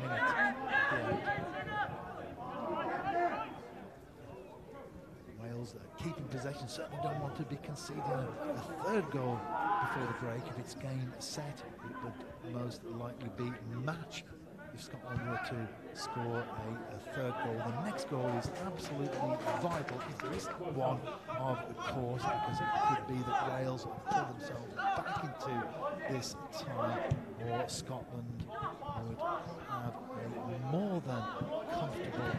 minute at the end. Wales keeping possession, certainly don't want to be conceding a third goal before the break. If it's game set, it would most likely be match if Scotland were to score a third goal. The next goal is absolutely vital, if there is one, of course, because it could be that Wales pull themselves back into this tie, or Scotland would have a more than comfortable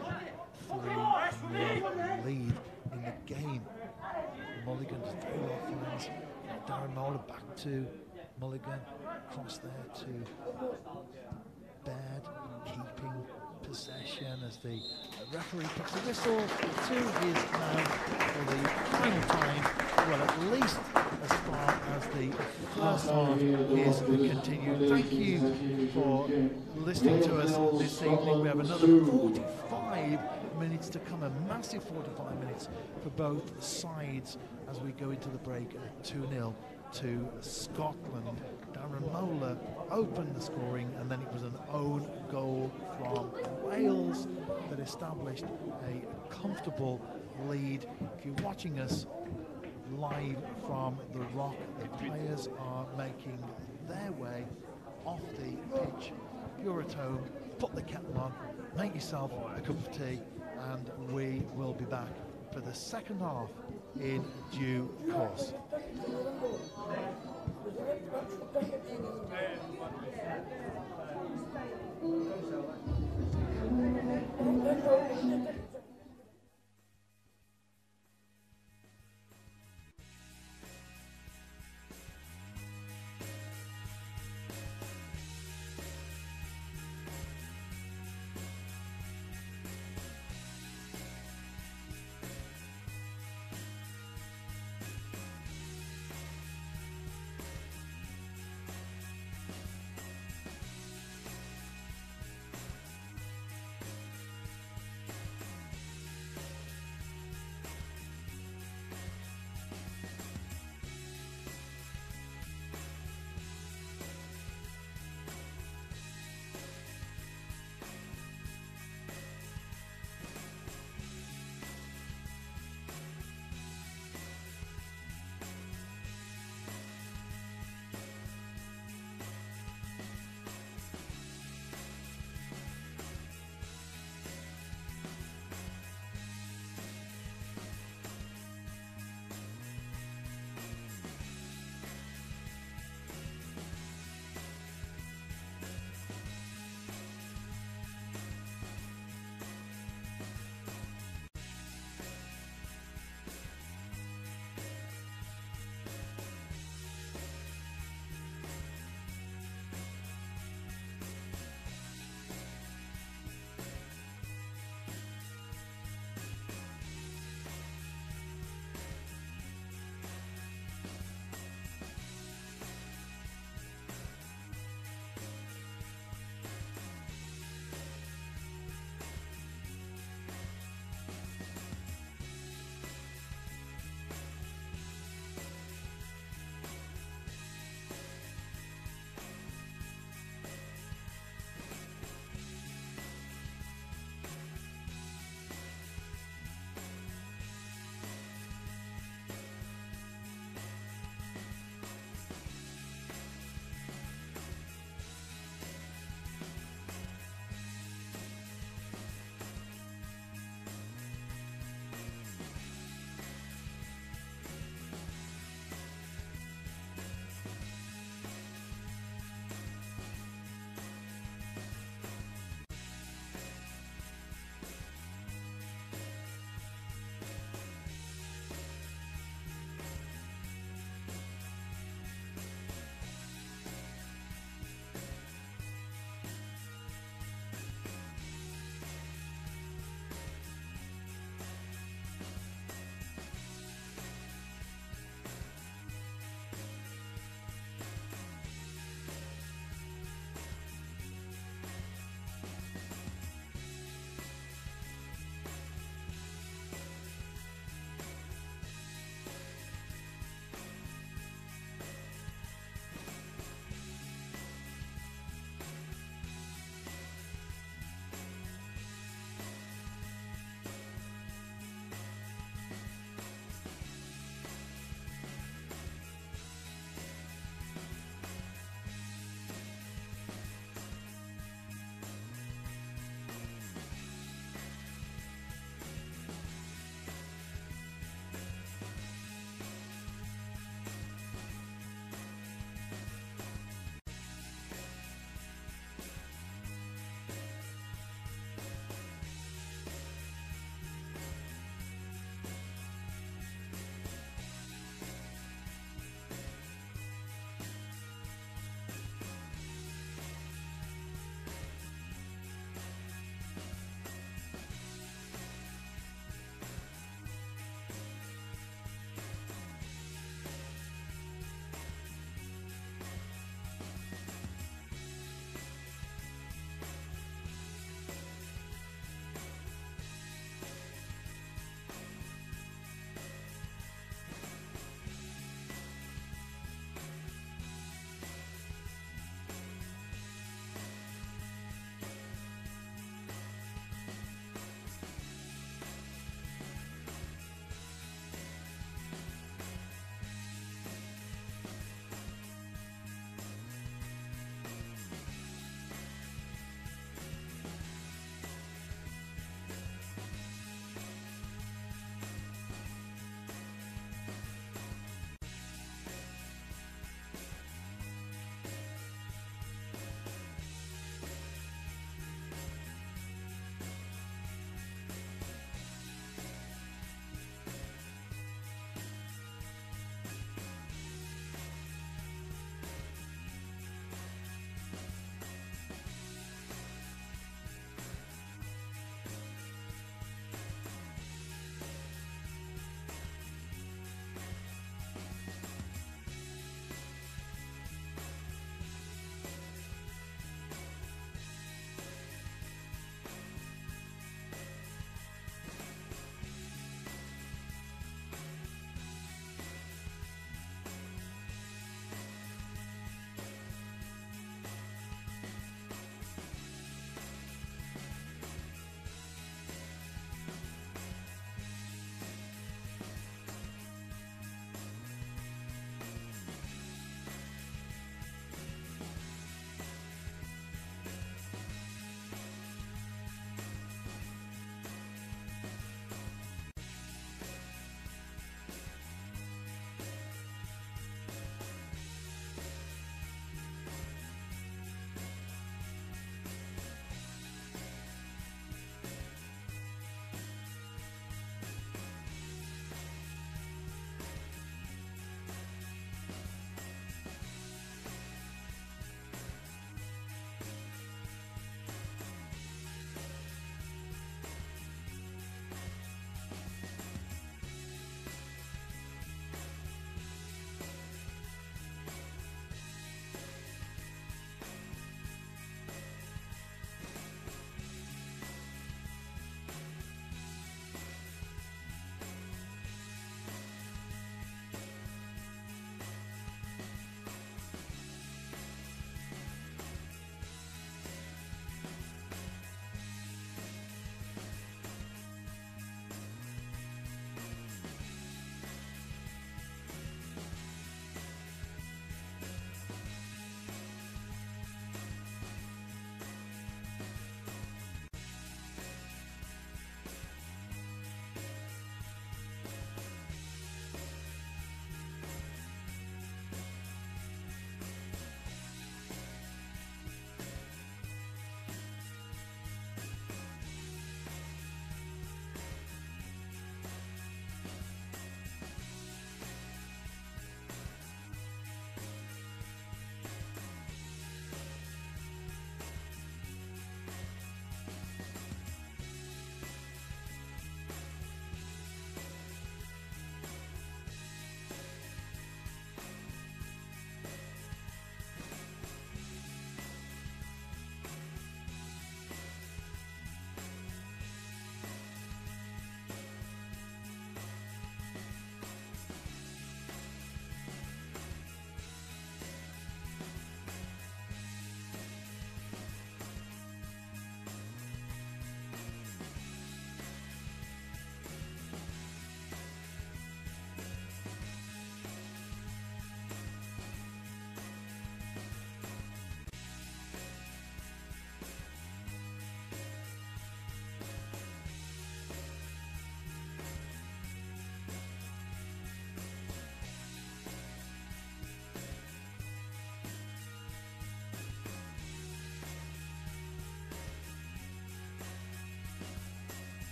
3-0 lead in the game. Mulligan does very well finds Darren Mola, back to Mulligan, cross there to Baird, keeping possession as the referee puts the whistle to his hand for the final time. Well, at least as far as the first half is continued. Thank you for listening to us this evening. We have another 45 minutes to come, a massive 45 minutes for both sides as we go into the break at 2-0 to Scotland. Darren Mola opened the scoring, and then it was an own goal from Wales that established a comfortable lead. If you're watching us live from the Rock, the players are making their way off the pitch. If you're at home, put the kettle on, make yourself a cup of tea, and we will be back for the second half in due course.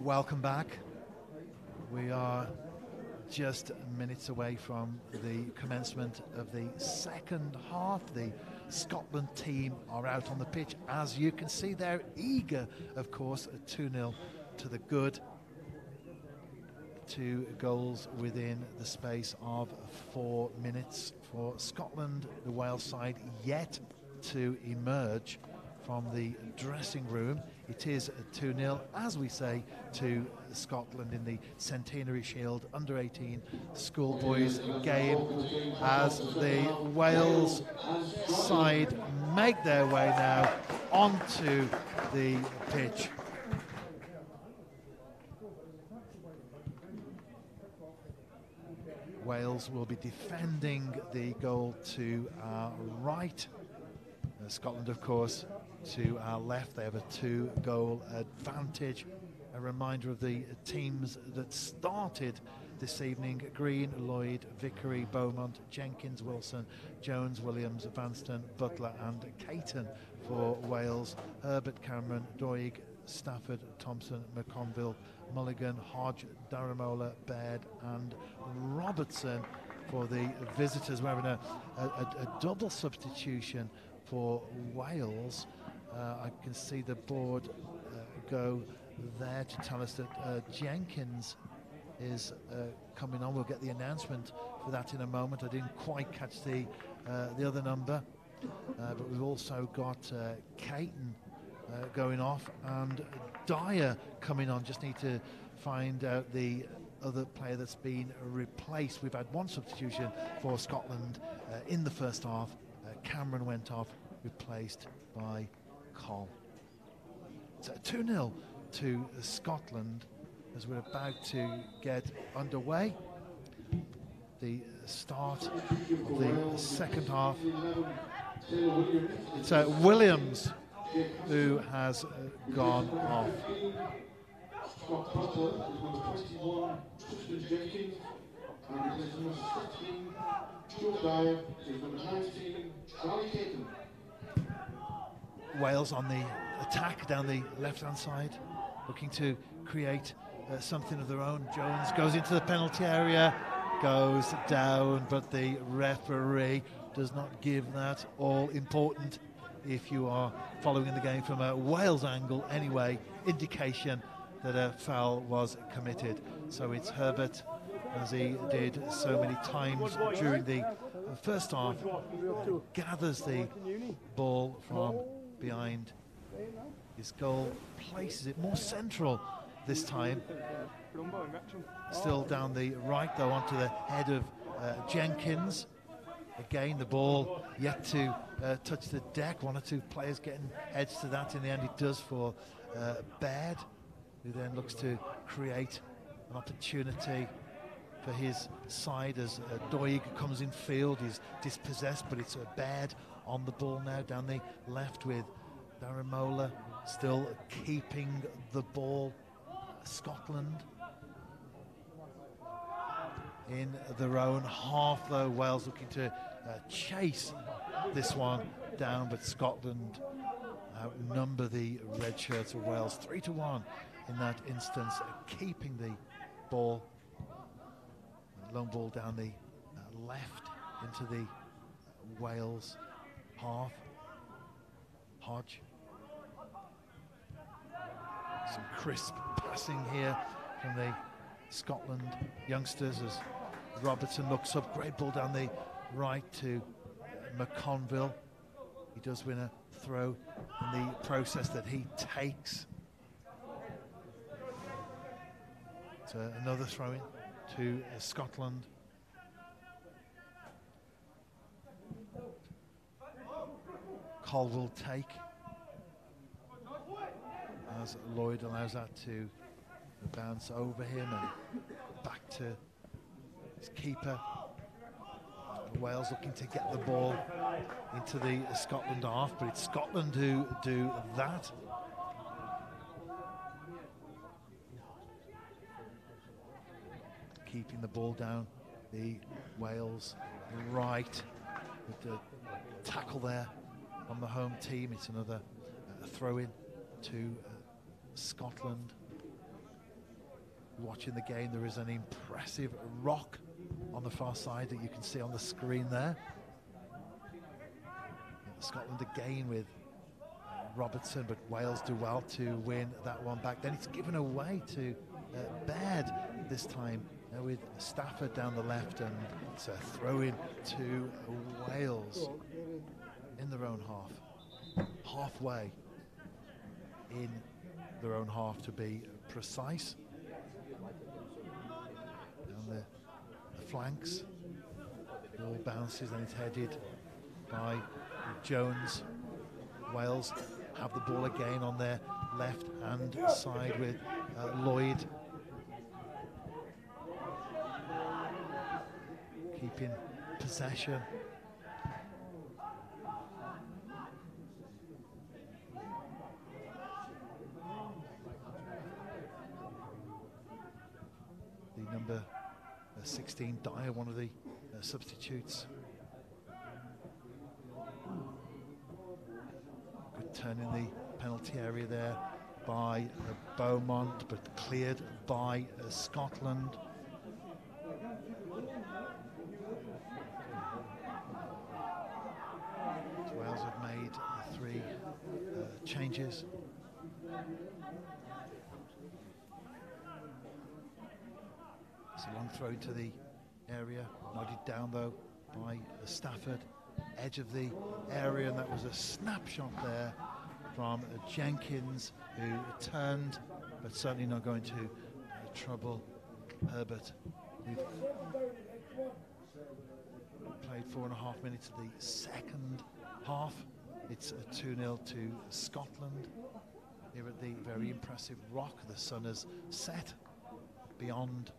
Welcome back. We are just minutes away from the commencement of the second half. The Scotland team are out on the pitch. As you can see, they're eager, of course, 2-0 to the good. 2 goals within the space of 4 minutes for Scotland. The Wales side yet to emerge from the dressing room. It is 2-0, as we say, to Scotland in the Centenary Shield under-18 schoolboys game, as the Wales side make their way now onto the pitch. Wales will be defending the goal to our right. Scotland, of course, to our left. They have a 2-goal advantage. A reminder of the teams that started this evening: Green, Lloyd, Vickery, Beaumont, Jenkins, Wilson, Jones, Williams, Vanston, Butler and Caton for Wales. Herbert, Cameron, Doig, Stafford, Thompson, McConville, Mulligan, Hodge, Daramola, Baird and Robertson for the visitors. We're having a double substitution for Wales. I can see the board go there to tell us that Jenkins is coming on. We'll get the announcement for that in a moment. I didn't quite catch the other number, but we've also got Caton going off and Dyer coming on. Just need to find out the other player that's been replaced. We've had one substitution for Scotland in the first half. Cameron went off, replaced by Cole. So 2-0 to Scotland as we're about to get underway. The start of the second half. It's Williams who has gone off. Scott Butler is number 21, Tristan Jenkins, and it is number 16, Joe Dyer, is number 19, Charlie Caton. Wales on the attack down the left-hand side, looking to create something of their own. Jones goes into the penalty area, goes down, but the referee does not give that all important, if you are following the game from a Wales angle anyway, indication that a foul was committed. So it's Herbert, as he did so many times during the first half, gathers the ball from behind his goal, places it more central this time. Still down the right though, onto the head of Jenkins. Again, the ball yet to touch the deck. One or two players getting heads to that. In the end, it does for Baird, who then looks to create an opportunity for his side as Doig comes in field. He's dispossessed, but it's Baird on the ball now down the left with Daramola still keeping the ball. Scotland in their own half though. Wales looking to chase this one down, but Scotland outnumber the red shirts of Wales 3-1 in that instance, keeping the ball. Long ball down the left into the Wales half. Hodge. Some crisp passing here from the Scotland youngsters as Robertson looks up. Great ball down the right to McConville. He does win a throw in the process that he takes. So another throw in to Scotland. Cole will take as Lloyd allows that to bounce over him and back to his keeper. Wales looking to get the ball into the Scotland half, but it's Scotland who do that. Keeping the ball down the Wales right with the tackle there on the home team. It's another throw in to Scotland. watching the game, there is an impressive rock on the far side that you can see on the screen there. Scotland again with Robertson, but Wales do well to win that one back. Then it's given away to Baird this time with Stafford down the left, and it's a throw-in to Wales in their own half, halfway in their own half to be precise. Down the flanks, ball bounces and it's headed by Jones. Wales have the ball again on their left hand side with Lloyd keeping possession. The number 16 Dyer, one of the substitutes. Good turn in the penalty area there by Beaumont, but cleared by Scotland. Wales have made 3 changes. It's a long throw into the area, nodded down though by Stafford, edge of the area, and that was a snapshot there from Jenkins, who turned, but certainly not going to trouble Herbert, who played 4.5 minutes of the second half. It's a 2-0 to Scotland here at the very impressive Rock. The sun has set beyond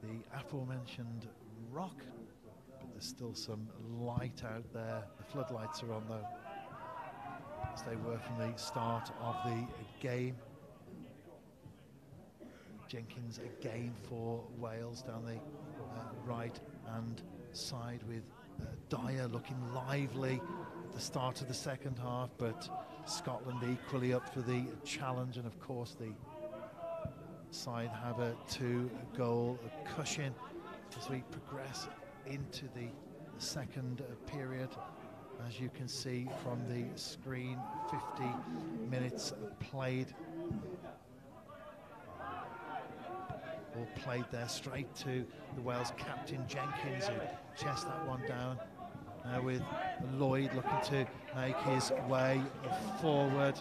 the aforementioned Rock, but there's still some light out there. The floodlights are on though, as they were from the start of the game. Jenkins again for Wales down the right hand side, with Dyer looking lively at the start of the second half, but Scotland equally up for the challenge, and of course the side have a 2-goal cushion as we progress into the second period. As you can see from the screen, 50 minutes played. All played there straight to the Wales captain Jenkins, who chests that one down. Now with Lloyd looking to make his way forward.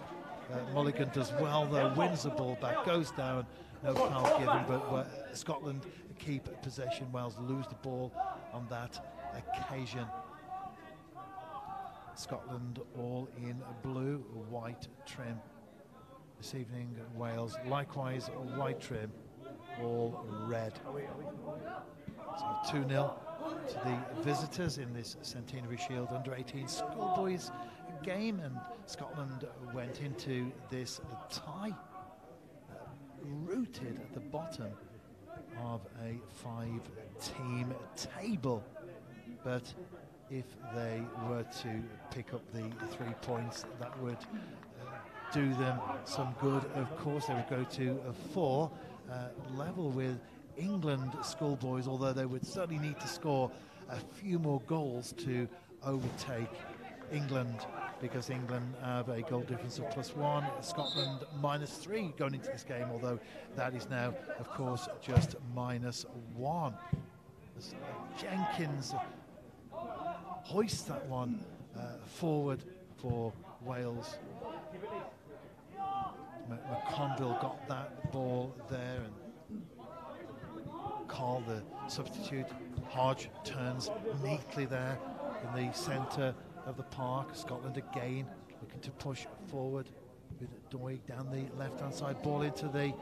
Mulligan does well though, wins the ball back, goes down, no foul given, but Scotland keep possession. Wales lose the ball on that occasion. Scotland all in blue, white trim. This evening Wales likewise white trim, all red. So 2-0 to the visitors in this Centenary Shield under-18 schoolboys game, and Scotland went into this tie rooted at the bottom of a 5-team table, but if they were to pick up the 3 points, that would do them some good. Of course, they would go to a 4, level with England schoolboys, although they would certainly need to score a few more goals to overtake England, because England have a goal difference of +1, Scotland -3 going into this game, although that is now, of course, just -1. As Jenkins hoists that one forward for Wales. McConville got that ball there, and Carl, the substitute, Hodge turns neatly there in the centre of the park. Scotland again looking to push forward with Doig down the left-hand side, ball into the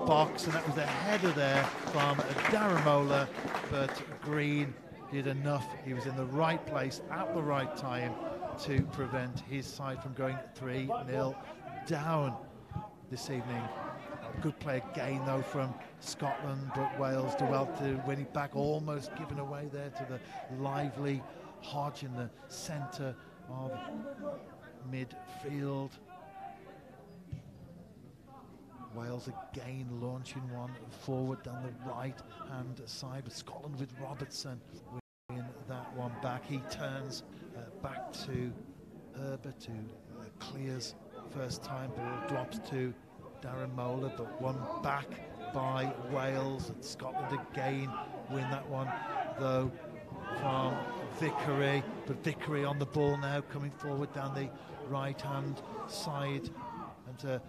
box, and that was a header there from Daramola, but Green did enough. He was in the right place at the right time to prevent his side from going 3-0 down this evening. A good play again though from Scotland, but Wales do well to win it back, almost given away there to the lively Hodge in the centre of midfield. Wales again launching one forward down the right hand side, with Scotland with Robertson winning that one back. He turns back to Herbert, who clears first time, ball drops to Darren Mola, but one back by Wales. And Scotland again win that one though from Vickery, but Vickery on the ball now, coming forward down the right hand side, and a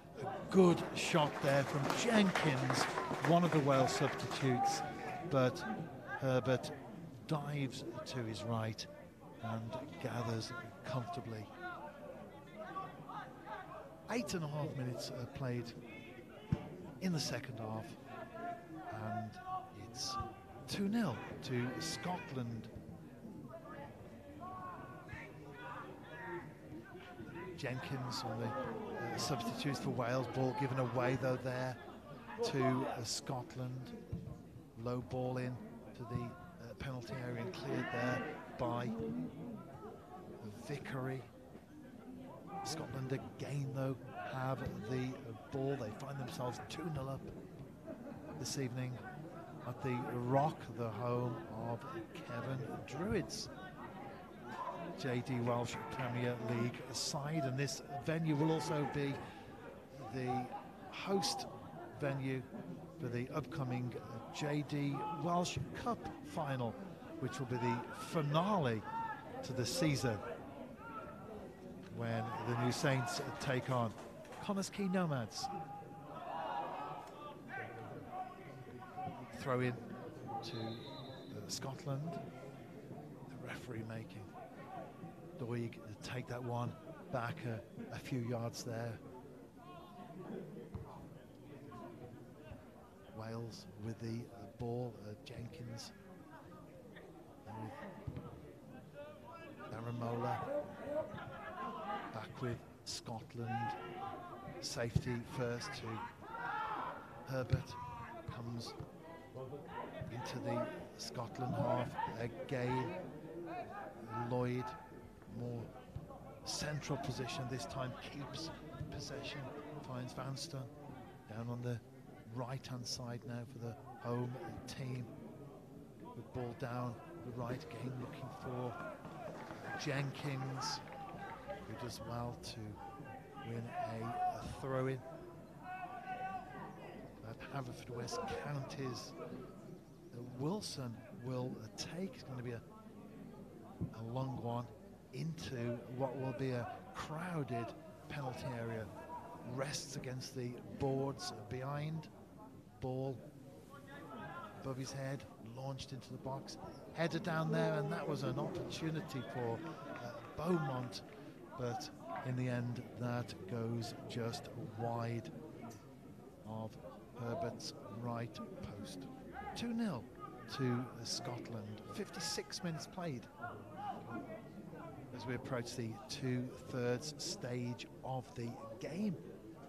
good shot there from Jenkins, one of the Wales substitutes, but Herbert dives to his right and gathers comfortably. 8.5 minutes played in the second half, and it's 2-0 to Scotland. Jenkins on the substitutes for Wales. Ball given away though there to Scotland. Low ball in to the penalty area and cleared there by Vickery. Scotland again though have the ball. They find themselves 2-0 up this evening at the Rock, the home of Kevin Druids, JD Welsh Premier League side, and this venue will also be the host venue for the upcoming JD Welsh Cup final, which will be the finale to the season when the New Saints take on Connah's Quay Nomads. Throw in to Scotland, the referee making Doig take that one back a few yards there. Wales with the ball, Jenkins with Daramola, back with Scotland, safety first to Herbert, comes into the Scotland half again. Lloyd, more central position this time, keeps possession, finds Vanston down on the right hand side now for the home team, with ball down the right again, looking for Jenkins, who does well to win a throw-in. At Haverfordwest Counties, Wilson will take. It's going to be a long one into what will be a crowded penalty area. Rests against the boards behind. Ball above his head, launched into the box, header down there, and that was an opportunity for Beaumont, but in the end that goes just wide of Herbert's right post. 2-0 to Scotland. 56 minutes played as we approach the 2/3 stage of the game.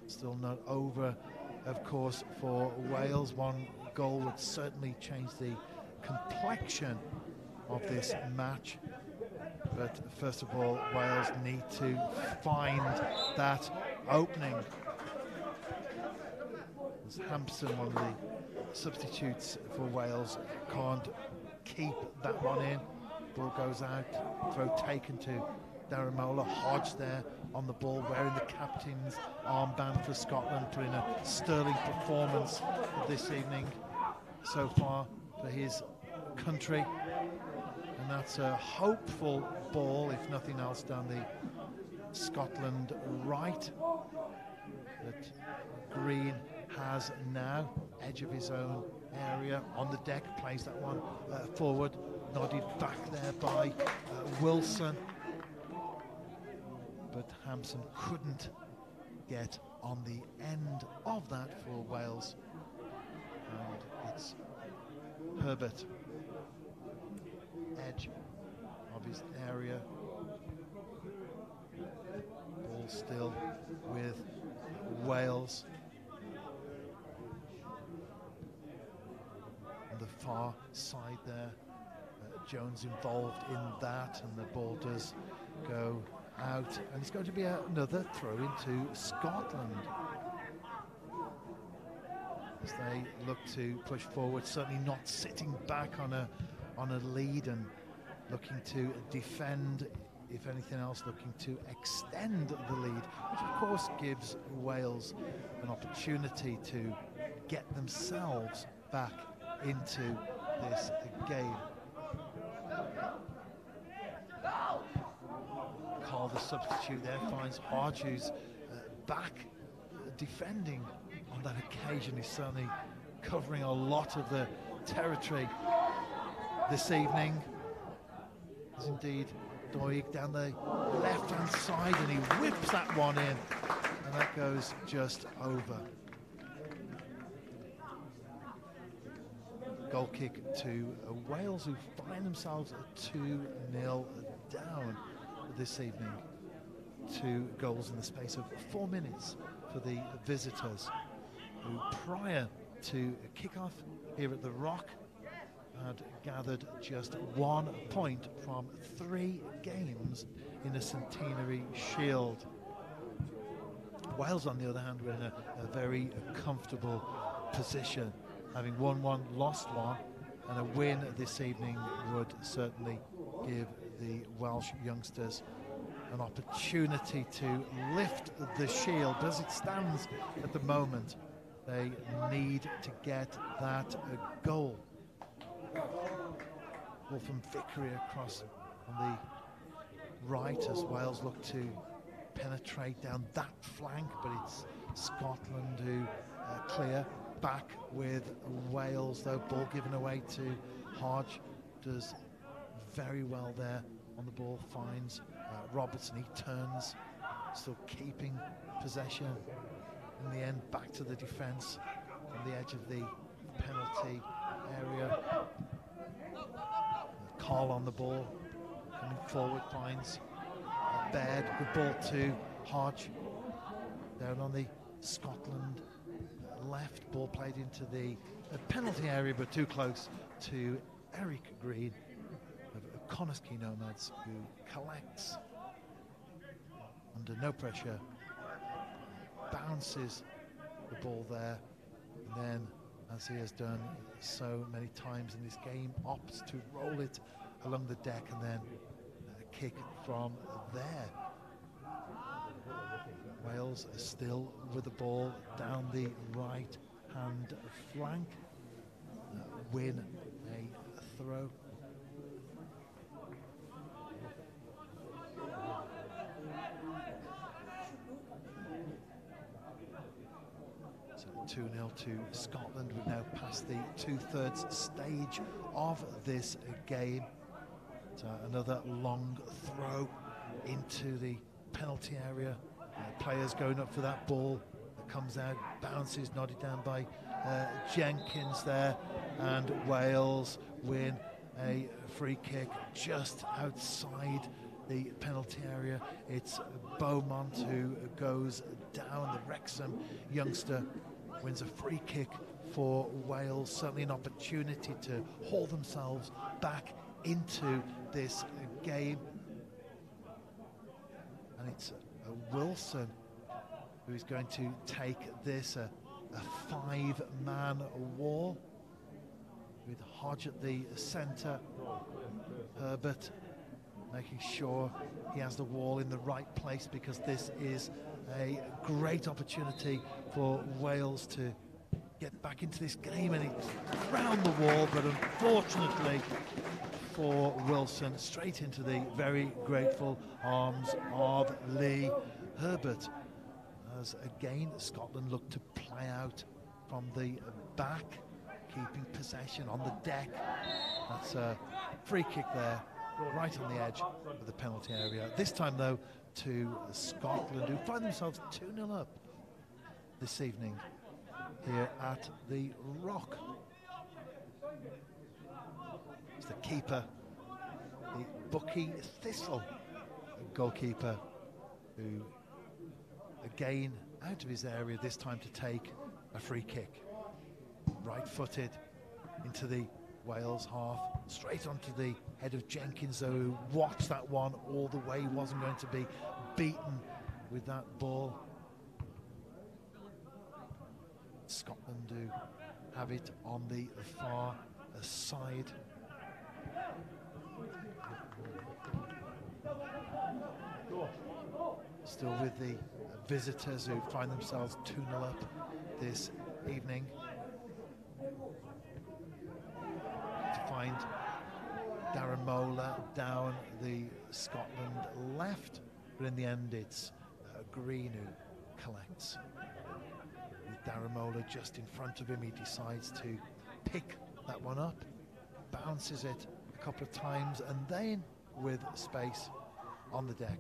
Still not over, of course, for Wales. One goal would certainly change the complexion of this match. But first of all, Wales need to find that opening. As Hampson, one of the substitutes for Wales, can't keep that one in. Ball goes out, throw taken to Daramola. Hodge there on the ball, wearing the captain's armband for Scotland, putting a sterling performance this evening so far for his country. And that's a hopeful ball, if nothing else, down the Scotland right that Green has now, edge of his own area, on the deck, plays that one forward, nodded back there by Wilson, but Hampson couldn't get on the end of that for Wales, and it's Herbert, edge of his area, ball still with Wales. On the far side there, Jones involved in that, and the ball does go out, and it's going to be another throw into Scotland. as they look to push forward, certainly not sitting back on a lead and looking to defend, if anything else, looking to extend the lead, which of course gives Wales an opportunity to get themselves back into this game. Carl, the substitute there, finds Hodge, who's back defending on that occasion. He's certainly covering a lot of the territory this evening. As indeed Doig down the left-hand side, and he whips that one in, and that goes just over. Goal kick to Wales, who find themselves 2-0 down this evening. 2 goals in the space of 4 minutes for the visitors, who prior to kick-off here at the Rock had gathered just 1 point from 3 games in the Centenary Shield. Wales, on the other hand, were in a very comfortable position, having won 1, lost 1, and a win this evening would certainly give the Welsh youngsters an opportunity to lift the shield. As it stands at the moment, they need to get that goal. Ball from Vickery across on the right as Wales look to penetrate down that flank, but it's Scotland who clear back with Wales, though. Ball given away to Hodge, does very well there on the ball, finds Robertson, he turns, still keeping possession. In the end, back to the defence on the edge of the penalty area. Carl on the ball, coming forward, finds Baird, good ball to Hodge. Down on the Scotland left, ball played into the penalty area, but too close to Eric Green of Connaskey Nomads, who collects under no pressure, bounces the ball there, and then, as he has done so many times in this game, opts to roll it along the deck and then kick from there. Wales are still with the ball down the right hand flank. Win a throw. So 2-0 to Scotland. We've now passed the 2/3 stage of this game. So another long throw into the penalty area. Players going up for that ball that comes out, bounces, nodded down by Jenkins there, and Wales win a free kick just outside the penalty area. It's Beaumont who goes down. The Wrexham youngster wins a free kick for Wales. Certainly an opportunity to haul themselves back into this game. And it's Wilson who is going to take this, a 5-man wall with Hodge at the centre. Herbert making sure he has the wall in the right place, because this is a great opportunity for Wales to get back into this game, and it's round the wall, but unfortunately for Wilson, straight into the very grateful arms of Lee Herbert, as again Scotland look to play out from the back, keeping possession on the deck. That's a free kick there, right on the edge of the penalty area. This time though to Scotland, who find themselves 2-0 up this evening here at the Rock. It's the keeper, the Bucky Thistle goalkeeper, who again out of his area, this time to take a free kick. Right-footed into the Wales half, straight onto the head of Jenkins, though, who watched that one all the way. He wasn't going to be beaten with that ball. Scotland do have it on the far side. Still with the visitors who find themselves 2-0 up this evening. To find Darren Mola down the Scotland left, but in the end it's Green who collects. With Darren Mola just in front of him, he decides to pick that one up, bounces it a couple of times, and then with space on the deck,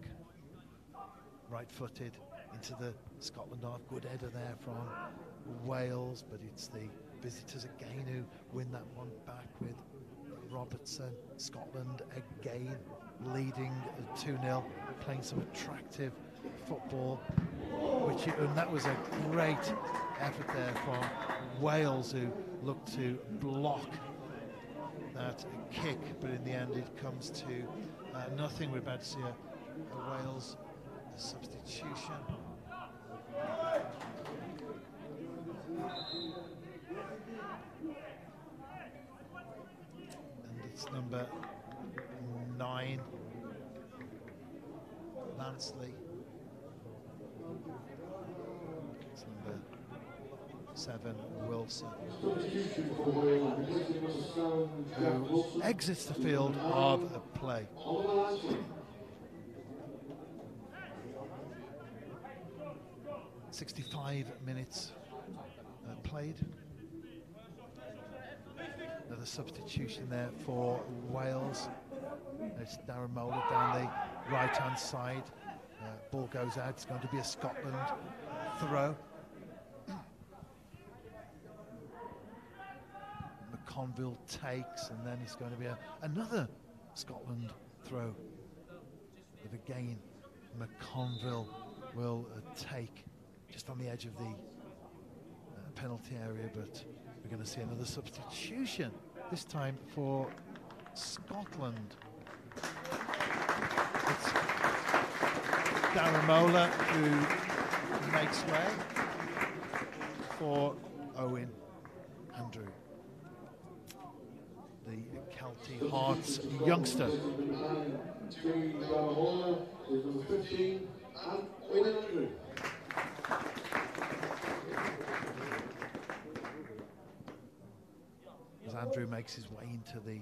right-footed into the Scotland half. Good header there from Wales, but it's the visitors again who win that one back with Robertson. Scotland again leading 2-0, playing some attractive football, and that was a great effort there from Wales, who looked to block that kick, but in the end it comes to nothing. We're about to see a Wales substitution. And it's number 9, Lansley. It's number 7, Wilson, who exits the field of play. 65 minutes played. Another substitution there for Wales. It's Darren Mola down the right-hand side. Ball goes out. It's going to be a Scotland throw. McConville takes, and then it's going to be another Scotland throw. But again, McConville will take just on the edge of the penalty area, but we're going to see another substitution, this time for Scotland. It's Darren Mola who makes way for Owen Andrew, the Kelty Hearts youngster. As Andrew makes his way into the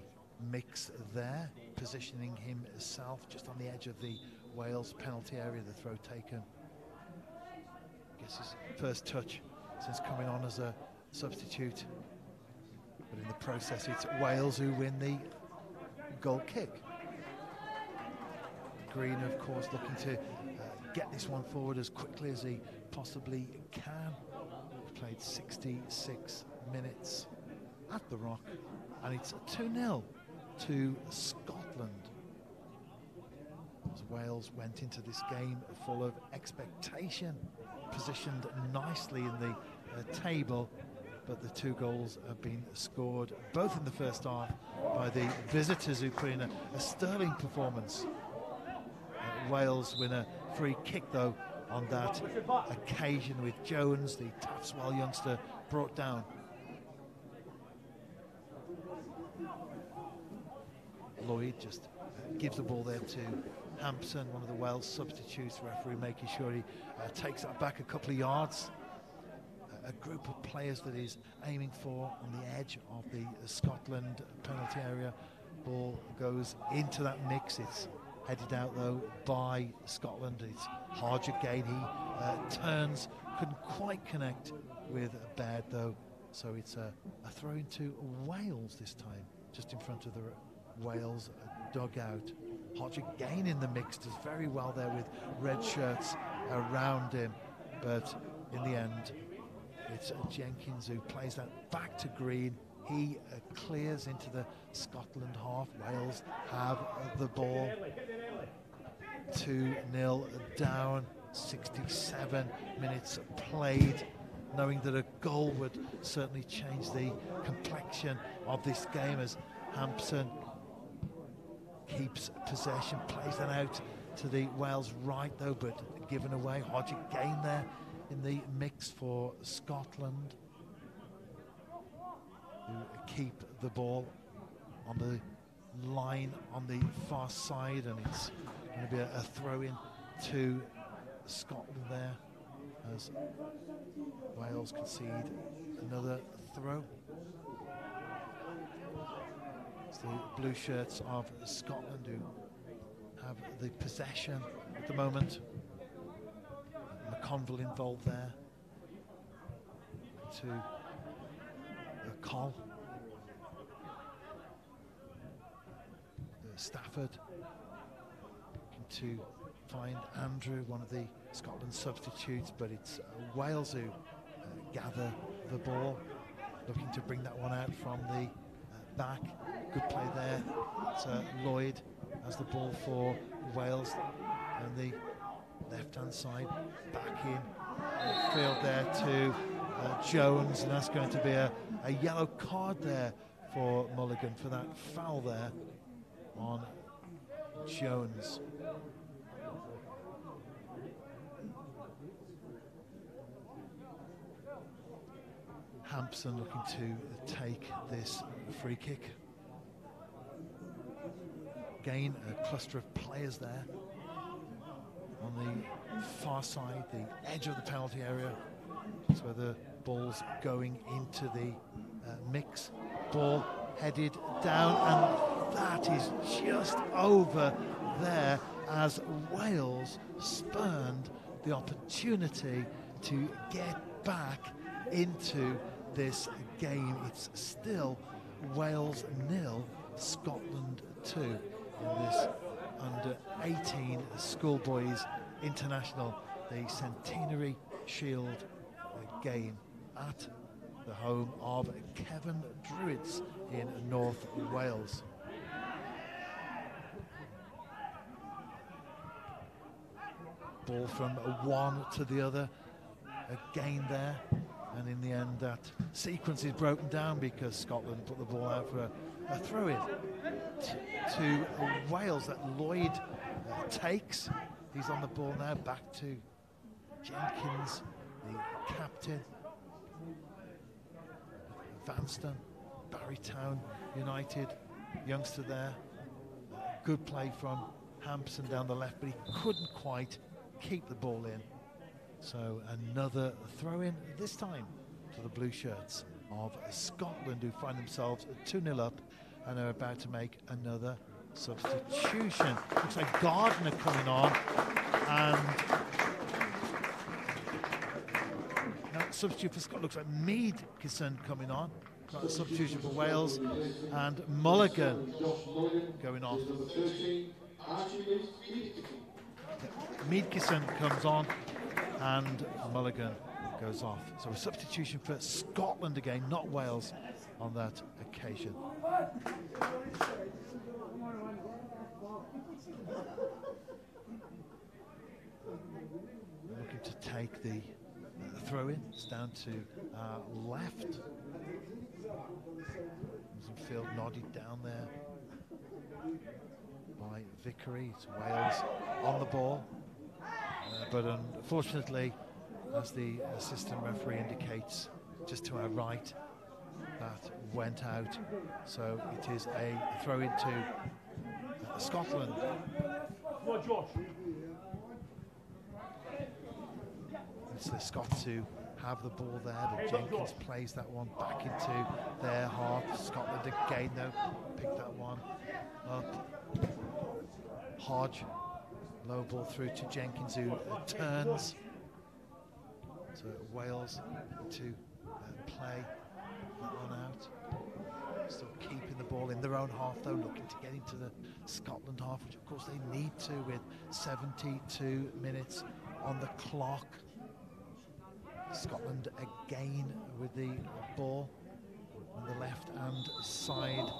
mix there, positioning himself just on the edge of the Wales penalty area, the throw taken. I guess his first touch since coming on as a substitute. But in the process, it's Wales who win the goal kick. Green, of course, looking to get this one forward as quickly as he possibly can. He's played 66 minutes at the Rock, and it's 2-0 to Scotland. As Wales went into this game full of expectation, positioned nicely in the table, but the 2 goals have been scored, both in the first half, by the visitors, who put in a sterling performance. Wales win a free kick, though, on that occasion, with Jones, the Taftswell youngster, brought down. Lloyd just gives the ball there to Hampson, one of the Wales substitutes. Referee making sure he takes that back a couple of yards. A group of players that is aiming for on the edge of the Scotland penalty area. Ball goes into that mix. It's headed out, though, by Scotland. It's Hodge again. He turns, couldn't quite connect with Baird, though. So it's a throw into Wales this time, just in front of the Wales dugout. Hodge again in the mix, does very well there with red shirts around him, but in the end it's Jenkins who plays that back to Green. He clears into the Scotland half. Wales have the ball. 2-0 down, 67 minutes played, knowing that a goal would certainly change the complexion of this game, as Hampson keeps possession, plays that out to the Wales right, though, but given away. Hodge again there in the mix for Scotland. who keep the ball on the line on the far side, and it's going to be a throw-in to Scotland there as Wales concede another throw. It's the blue shirts of Scotland who have the possession at the moment. McConville involved there to Coll. Stafford to find Andrew, one of the Scotland substitutes, but it's Wales who gather the ball, looking to bring that one out from the back. Good play there. It's Lloyd has the ball for Wales, and the left-hand side back in field there to Jones, and that's going to be a yellow card there for Mulligan for that foul there on Jones. Hampson looking to take this free kick. Again, a cluster of players there on the far side, the edge of the penalty area. That's where the ball's going into the mix. Ball headed down, and that is just over there as Wales spurned the opportunity to get back into this game. It's still Wales 0, Scotland 2 in this under-18 schoolboys international, the Centenary Shield game at the home of Kevin Druids in North Wales. Ball from one to the other again there, and in the end that sequence is broken down because Scotland put the ball out for a throw-in to Wales that Lloyd takes. He's on the ball now, back to Jenkins, the captain. Vanston, Barrytown United, youngster there. Good play from Hampson down the left, but he couldn't quite keep the ball in. So another throw-in, this time to the blue shirts of Scotland, who find themselves 2-0 up and are about to make another substitution. Looks like Gardner coming on, and that substitute for Scotland looks like Meadkison coming on. Got a substitution for Wales, and Mulligan going off. Meadkison comes on and Mulligan goes off. So a substitution for Scotland again, not Wales on that occasion. We're looking to take the throw-in. It's down to left. Field nodded down there by Vickery. It's Wales on the ball, but unfortunately, as the assistant referee indicates, just to our right, that went out. So it is a throw into Scotland. It's the Scots who have the ball there, but Jenkins plays that one back into their half. Scotland again though pick that one up. Hodge, low ball through to Jenkins, who turns. So Wales to play that one out. Still keeping the ball in their own half though, looking to get into the Scotland half, which of course they need to with 72 minutes on the clock. Scotland again with the ball on the left-hand side,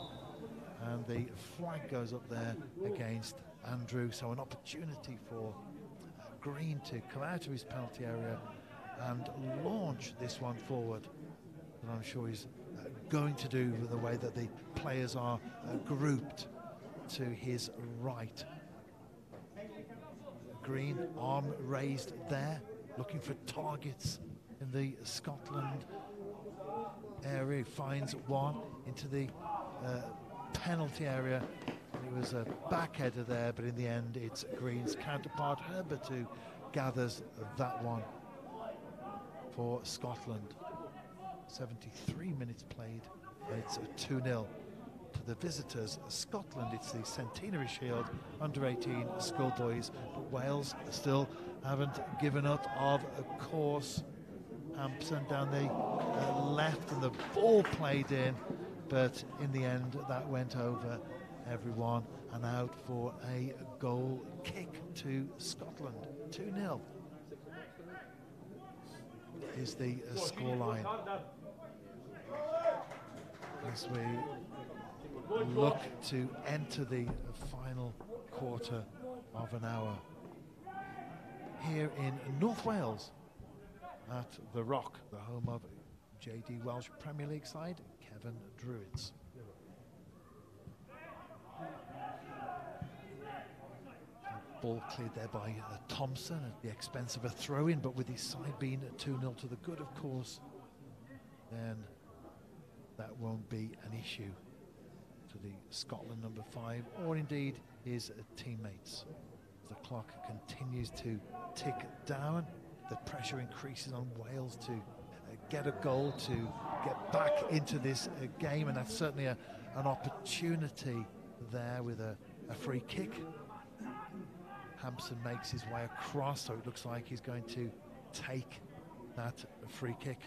and the flag goes up there against Andrew. So an opportunity for Green to come out of his penalty area and launch this one forward. And I'm sure he's going to do with the way that the players are grouped to his right. Green, arm raised there, looking for targets in the Scotland area. He finds one into the penalty area. It was a backheader there, but in the end it's Green's counterpart Herbert who gathers that one for Scotland. 73 minutes played. It's a 2-0 to the visitors. Scotland, it's the Centenary Shield under-18 schoolboys, but Wales still haven't given up of a course. Hampson down the left, and the ball played in, but in the end that went over everyone and out for a goal kick to Scotland. 2-0 is the scoreline as we look to enter the final quarter of an hour here in North Wales at The Rock, the home of JD Welsh Premier League side Kevin Druids. Ball cleared there by Thompson at the expense of a throw-in, but with his side being 2-0 to the good, of course, then that won't be an issue to the Scotland number 5, or indeed his teammates. The clock continues to tick down. The pressure increases on Wales to get a goal, to get back into this game, and that's certainly an opportunity there with a free kick. Hampson makes his way across, so it looks like he's going to take that free kick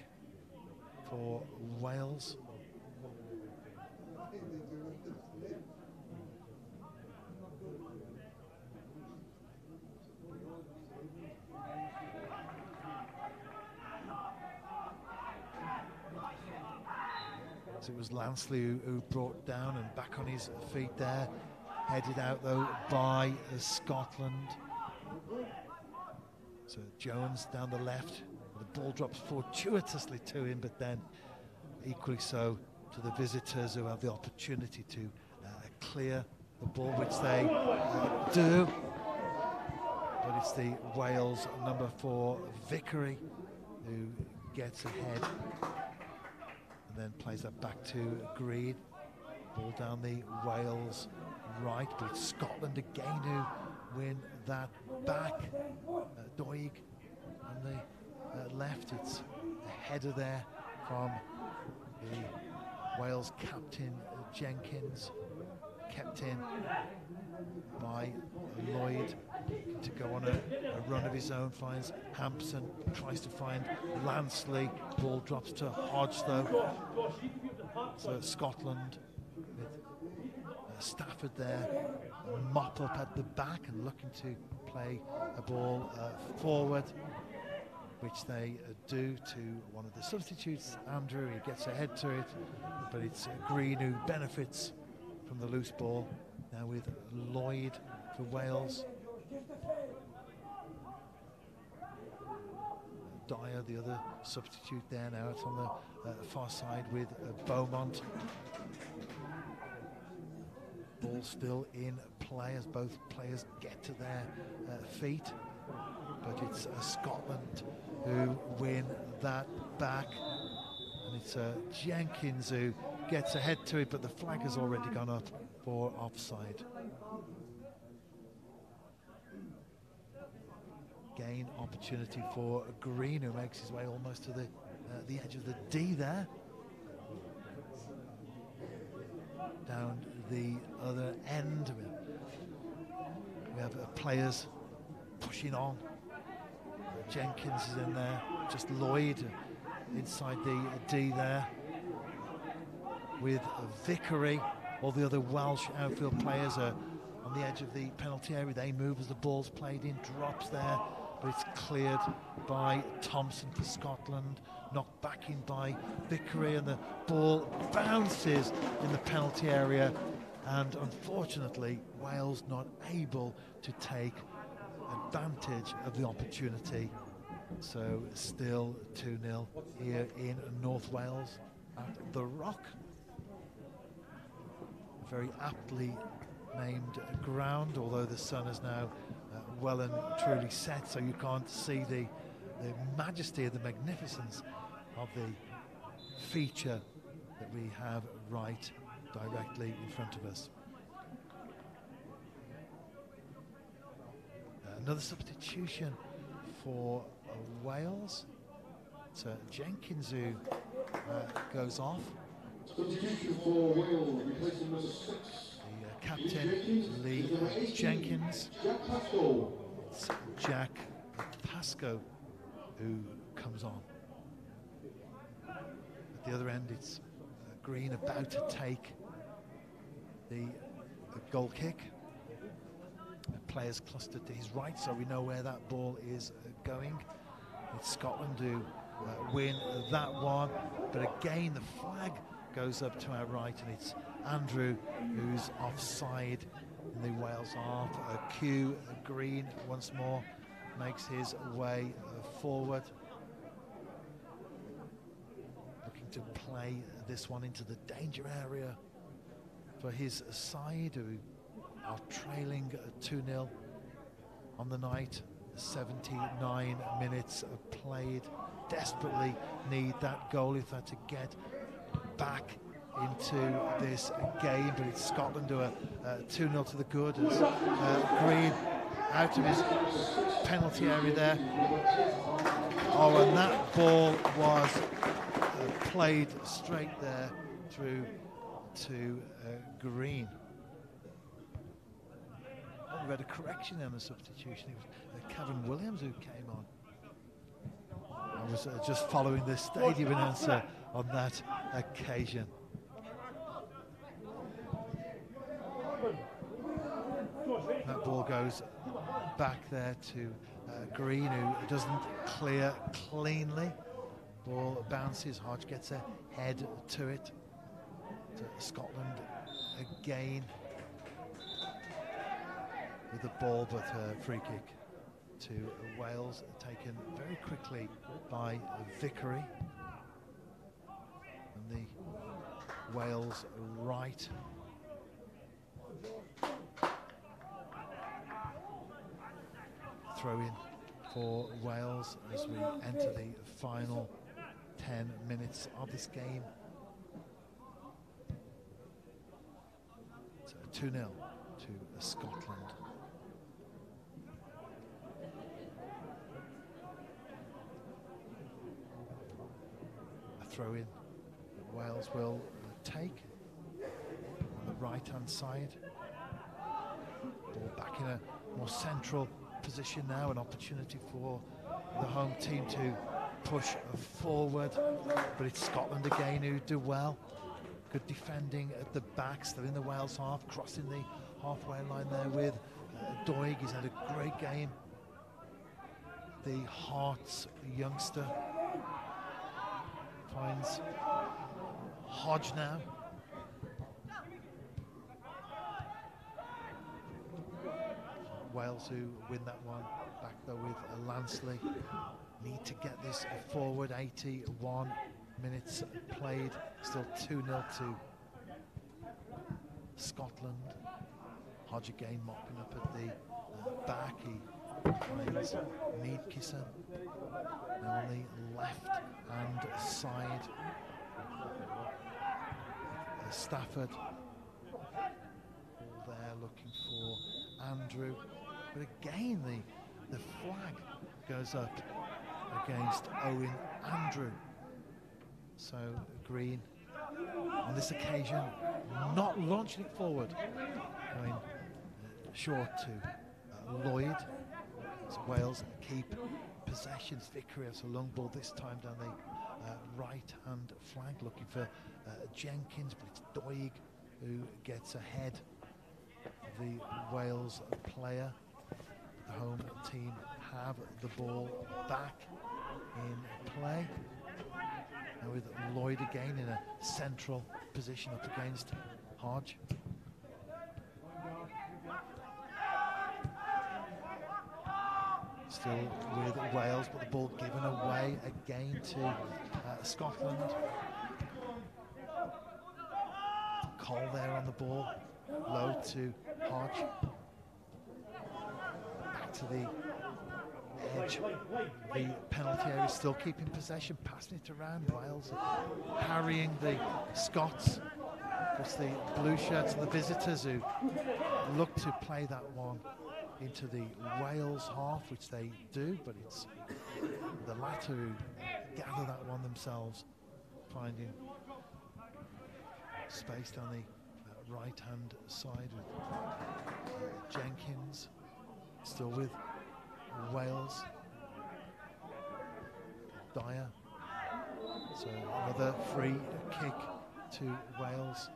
for Wales. So it was Lansley who brought down and back on his feet there. Headed out though by Scotland. So Jones down the left. The ball drops fortuitously to him, but then equally so to the visitors who have the opportunity to clear the ball, which they do. But it's the Wales number 4 Vickery who gets ahead and then plays that back to Green. Ball down the Wales right, but it's Scotland again who win that back. Doig on the left. It's a header there from the Wales captain Jenkins, kept in by Lloyd to go on a run of his own. Finds Hampson, tries to find Lansley. Ball drops to Hodge though. So Scotland with Stafford there, mop up at the back and looking to play a ball forward, which they do to one of the substitutes, Andrew. He gets ahead to it, but it's Green who benefits from the loose ball. Now with Lloyd for Wales. Dyer, the other substitute there now. It's on the far side with Beaumont. Ball still in play as both players get to their feet, but it's Scotland who win that back, and it's Jenkins who gets ahead to it, but the flag has already gone up for offside. Gain opportunity for Green, who makes his way almost to the edge of the D there. Down the other end, we have players pushing on. Jenkins is in there, just Lloyd inside the D there with Vickery. All the other Welsh outfield players are on the edge of the penalty area. They move as the ball's played in, drops there, but it's cleared by Thompson for Scotland, knocked back in by Vickery, and the ball bounces in the penalty area, and unfortunately Wales not able to take advantage of the opportunity. So still 2-0 here in North Wales at The Rock. Very aptly named ground, although the sun is now well and truly set, so you can't see the majesty of the magnificence of the feature that we have right directly in front of us. Another substitution for Wales. It's Jenkins who goes off. Substitution for Wales, replacing number 6. The captain, Lee Jenkins. Jack Pascoe. It's Jack Pascoe who comes on. At the other end, it's Green about to take the goal kick. The players clustered to his right, so we know where that ball is going. It's Scotland who win that one, but again the flag goes up to our right, and it's Andrew who's offside in the Wales half. Q Green once more makes his way forward, looking to play this one into the danger area for his side, who are trailing 2-0 on the night. 79 minutes played. Desperately need that goal if they're to get back into this game, but it's Scotland who are 2-0 to the good as Green out of his penalty area there. Oh, and that ball was played straight there through to Green. Oh, we had a correction on the substitution. It was Kevin Williams who came on. I was just following the stadium announcer on that occasion. That ball goes back there to Green, who doesn't clear cleanly. Ball bounces, Hodge gets a head to it. To Scotland again with the ball, but a free kick to Wales, taken very quickly by Vickery. And the Wales right. Throw in for Wales as we enter the final 10 minutes of this game. It's 2-0 to Scotland. A throw in that Wales will take on the right hand side. Ball back in a more central position now, an opportunity for the home team to push forward, but it's Scotland again who do well. Good defending at the back, still in the Wales half, crossing the halfway line there with Doig. He's had a great game. The Hearts youngster finds Hodge now. Wales who win that one back though with Lansley. Need to get this forward. 81 minutes played, still 2-0 to Scotland. Hodge again mopping up at the back. He finds Meadkison now on the left hand side. Stafford all there looking for Andrew, but again the flag goes up against Owen Andrew. So Green on this occasion not launching it forward, going short to Lloyd. As Wales keep possession. Vickery has a long ball this time down the right hand flank, looking for Jenkins, but it's Doig who gets ahead of the Wales player. The home team have the ball back in play. Now with Lloyd again in a central position up against Hodge. Still with Wales, but the ball given away again to Scotland. Cole there on the ball, low to Hodge. Back into the edge. The penalty area, still keeping possession, passing it around. Wales harrying the Scots. It's the blue shirts, the visitors, who look to play that one into the Wales half, which they do, but it's the latter who gather that one themselves, finding space down the right-hand side with Jenkins, still with Wales. Dyer. So another free kick to Wales.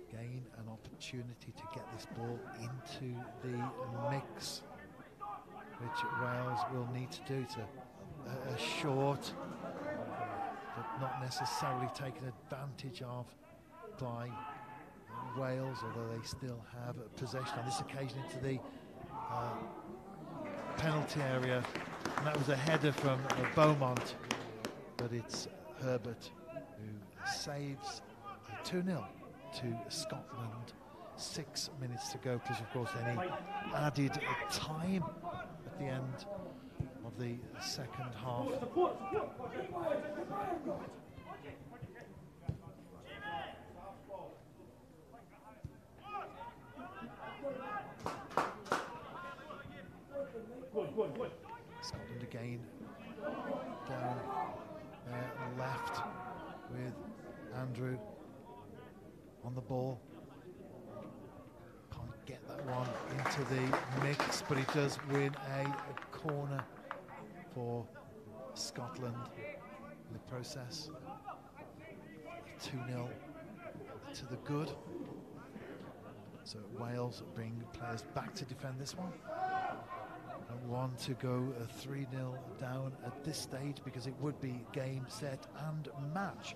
Again, an opportunity to get this ball into the mix, which Wales will need to do. To a short, but not necessarily taken advantage of by Wales, although they still have possession on this occasion into the penalty area, and that was a header from Beaumont, but it's Herbert who saves 2-0 to Scotland. 6 minutes to go, because of course any added time at the end of the second half. Scotland again down left with Andrew on the ball. Can't get that one into the mix, but he does win a corner for Scotland in the process. 2-0 to the good. So Wales bring players back to defend this one. And want to go 3-0 down at this stage, because it would be game, set and match.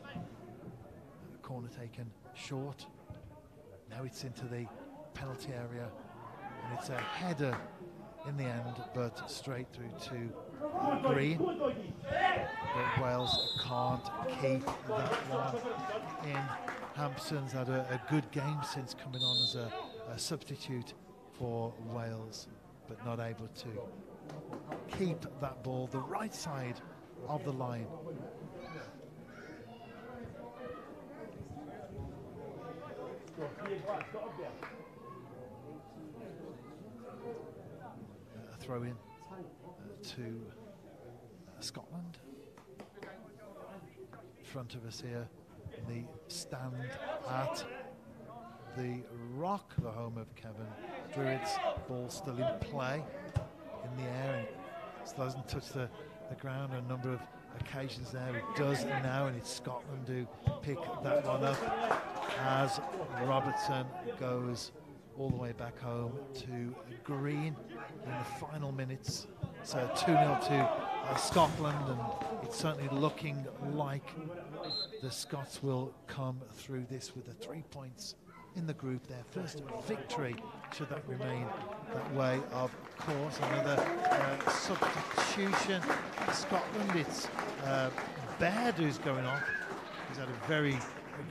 Corner taken short. Now it's into the penalty area, and it's a header in the end, but straight through to Green. But Wales can't keep that one in. Hampson's had a good game since coming on as a substitute for Wales, but not able to keep that ball the right side of the line. A throw in to Scotland. In front of us here, the stand at the Rock, the home of Kevin Druids. Ball still in play in the air, and still hasn't touched the ground on a number of occasions there. It does now, and it's Scotland who pick that one up as Robertson goes all the way back home to Green in the final minutes. So 2-0 to Scotland, and it's certainly looking like the Scots will come through this with the 3 points in the group, their first victory, should that remain that way. Of course, another substitution for Scotland. It's Baird who's going off. He's had a very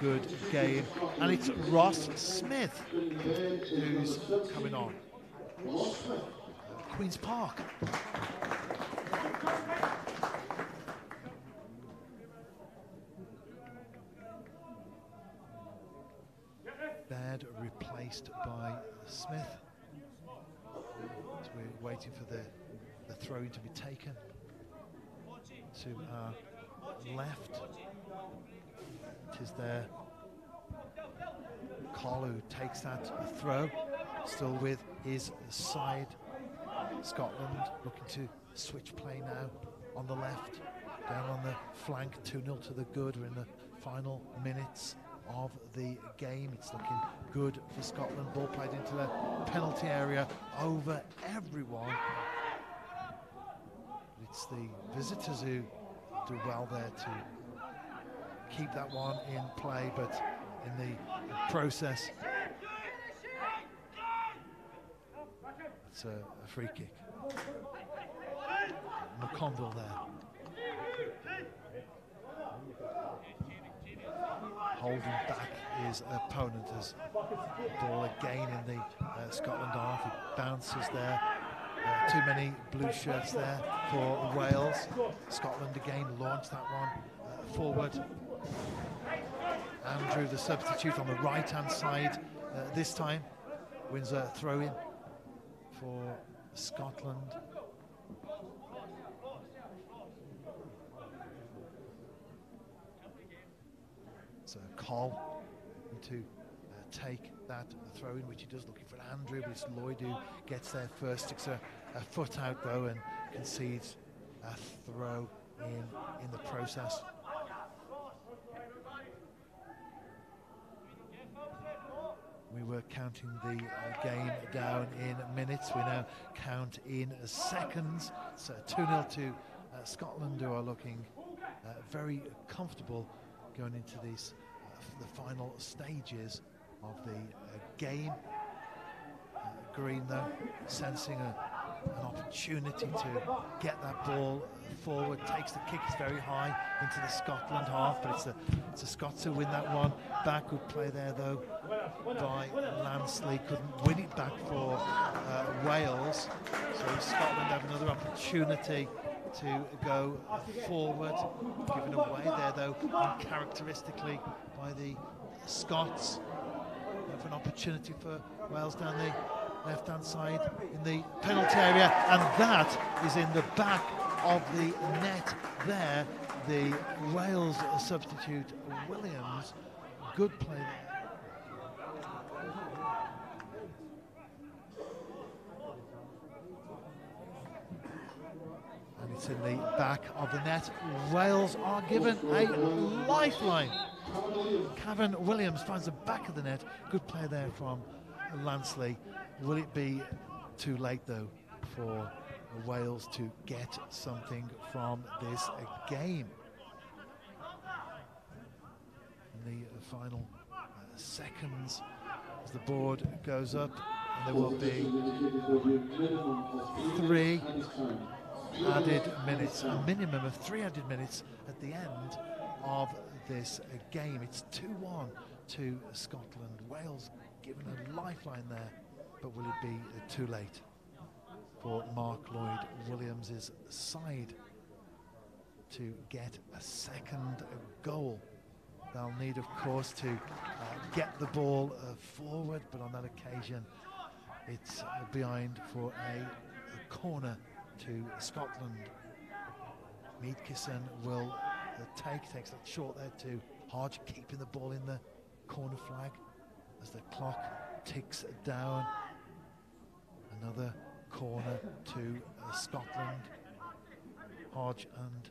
good game, and it's Ross Smith who's coming on. Queen's Park. Baird replaced by Smith. So we're waiting for the throw-in to be taken. To our left, it is there Cole who takes that throw, still with his side. Scotland looking to switch play now on the left, down on the flank. 2-0 to the good. We're in the final minutes of the game. It's looking good for Scotland. Ball played into the penalty area over everyone. It's the visitors who do well there to keep that one in play, but in the process it's a free kick. McConville there holding back his opponent. As ball again in the Scotland half, it bounces there. Too many blue shirts there for Wales. Scotland again launched that one forward. Andrew, the substitute on the right-hand side, this time wins a throw-in for Scotland. So Cole to take that throw-in, which he does, looking for Andrew, but it's Lloyd who gets there first, sticks a foot out though and concedes a throw in the process. We were counting the game down in minutes. We now count in seconds. It's 2-0 to Scotland, who are looking very comfortable going into these the final stages of the game. Green, though, sensing an opportunity to get that ball forward, takes the kick, it's very high into the Scotland half, but it's the Scots who win that one back. Good play there, though, by Lansley. Couldn't win it back for Wales, so Scotland have another opportunity to go forward. Given away there, though, uncharacteristically by the Scots. Have an opportunity for Wales down the left-hand side in the penalty area, and that is in the back of the net there. The Wales substitute Williams, good play there. And it's in the back of the net. Wales are given a lifeline. Cavan Williams finds the back of the net. Good play there from Lansley. Will it be too late, though, for Wales to get something from this game? In the final seconds, as the board goes up, and there will be 3 added minutes, a minimum of 3 added minutes at the end of this game. It's 2-1 to Scotland. Wales given a lifeline there, but will it be too late for Mark Lloyd Williams' side to get a second goal? They'll need, of course, to get the ball forward, but on that occasion it's behind for a corner to Scotland. Meadkisson will takes that short there to Hodge, keeping the ball in the corner flag as the clock ticks down. Another corner to Scotland. Hodge and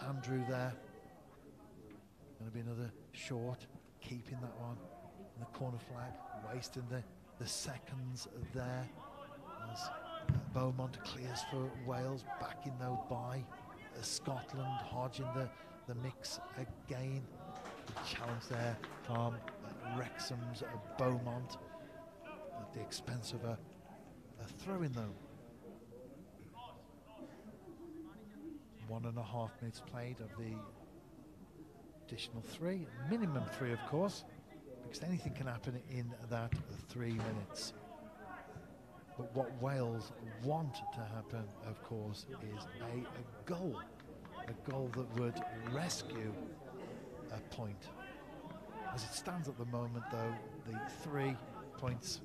Andrew there. Going to be another short, keeping that one in the corner flag, wasting the seconds there as Beaumont clears for Wales, backing though by Scotland. Hodge in the mix again. Good challenge there from Wrexham's Beaumont at the expense of a throw-in, though. 1.5 minutes played of the additional 3, minimum 3, of course, because anything can happen in that 3 minutes. But what Wales want to happen, of course, is a goal that would rescue a point. As it stands at the moment, though, the 3 points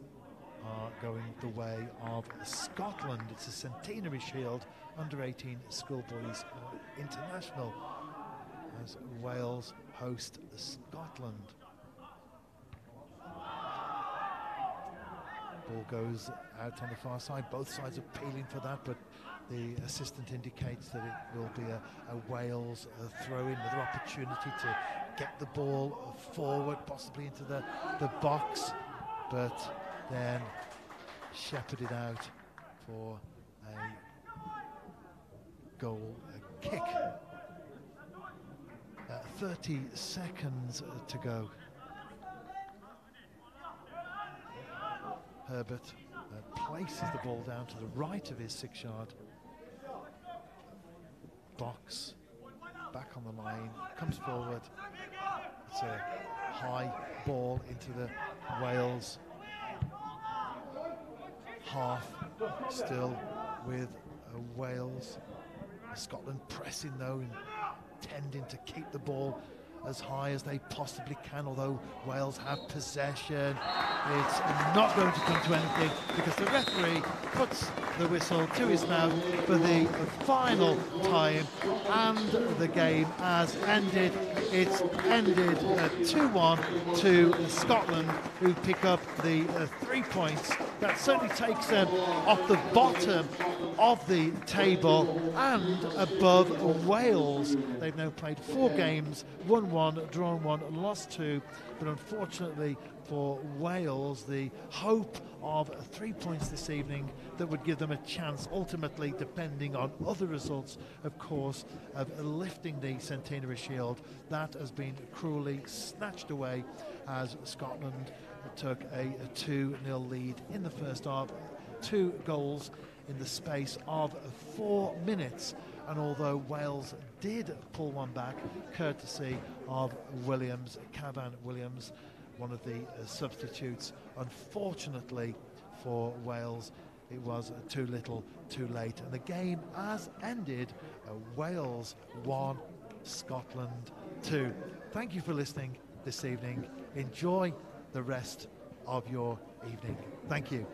are going the way of Scotland. It's a Centenary Shield under-18 schoolboys international as Wales host Scotland. Ball goes out on the far side. Both sides are peeling for that, but the assistant indicates that it will be a Wales throw-in. Another opportunity to get the ball forward, possibly into the box, but then shepherded out for a goal, a kick. 30 seconds to go. Herbert places the ball down to the right of his 6-yard box, back on the line, comes forward. It's a high ball into the Wales half, still with Wales. Scotland pressing though, intending to keep the ball as high as they possibly can, although Wales have possession. It's not going to come to anything because the referee puts the whistle to his mouth for the final time, and the game has ended. It's ended 2-1 to Scotland, who pick up the 3 points. That certainly takes them off the bottom of the table and above Wales. They've now played 4 games, won 1, drawn 1, lost 2, but unfortunately for Wales, the hope of 3 points this evening that would give them a chance, ultimately depending on other results, of course, of lifting the Centenary Shield, that has been cruelly snatched away as Scotland took a 2-0 lead in the first half. 2 goals in the space of 4 minutes, and although Wales did pull one back courtesy of Williams, Cavan Williams, one of the substitutes, unfortunately for Wales it was too little too late, and the game has ended. Wales 1, Scotland 2. Thank you for listening this evening. Enjoy the rest of your evening. Thank you.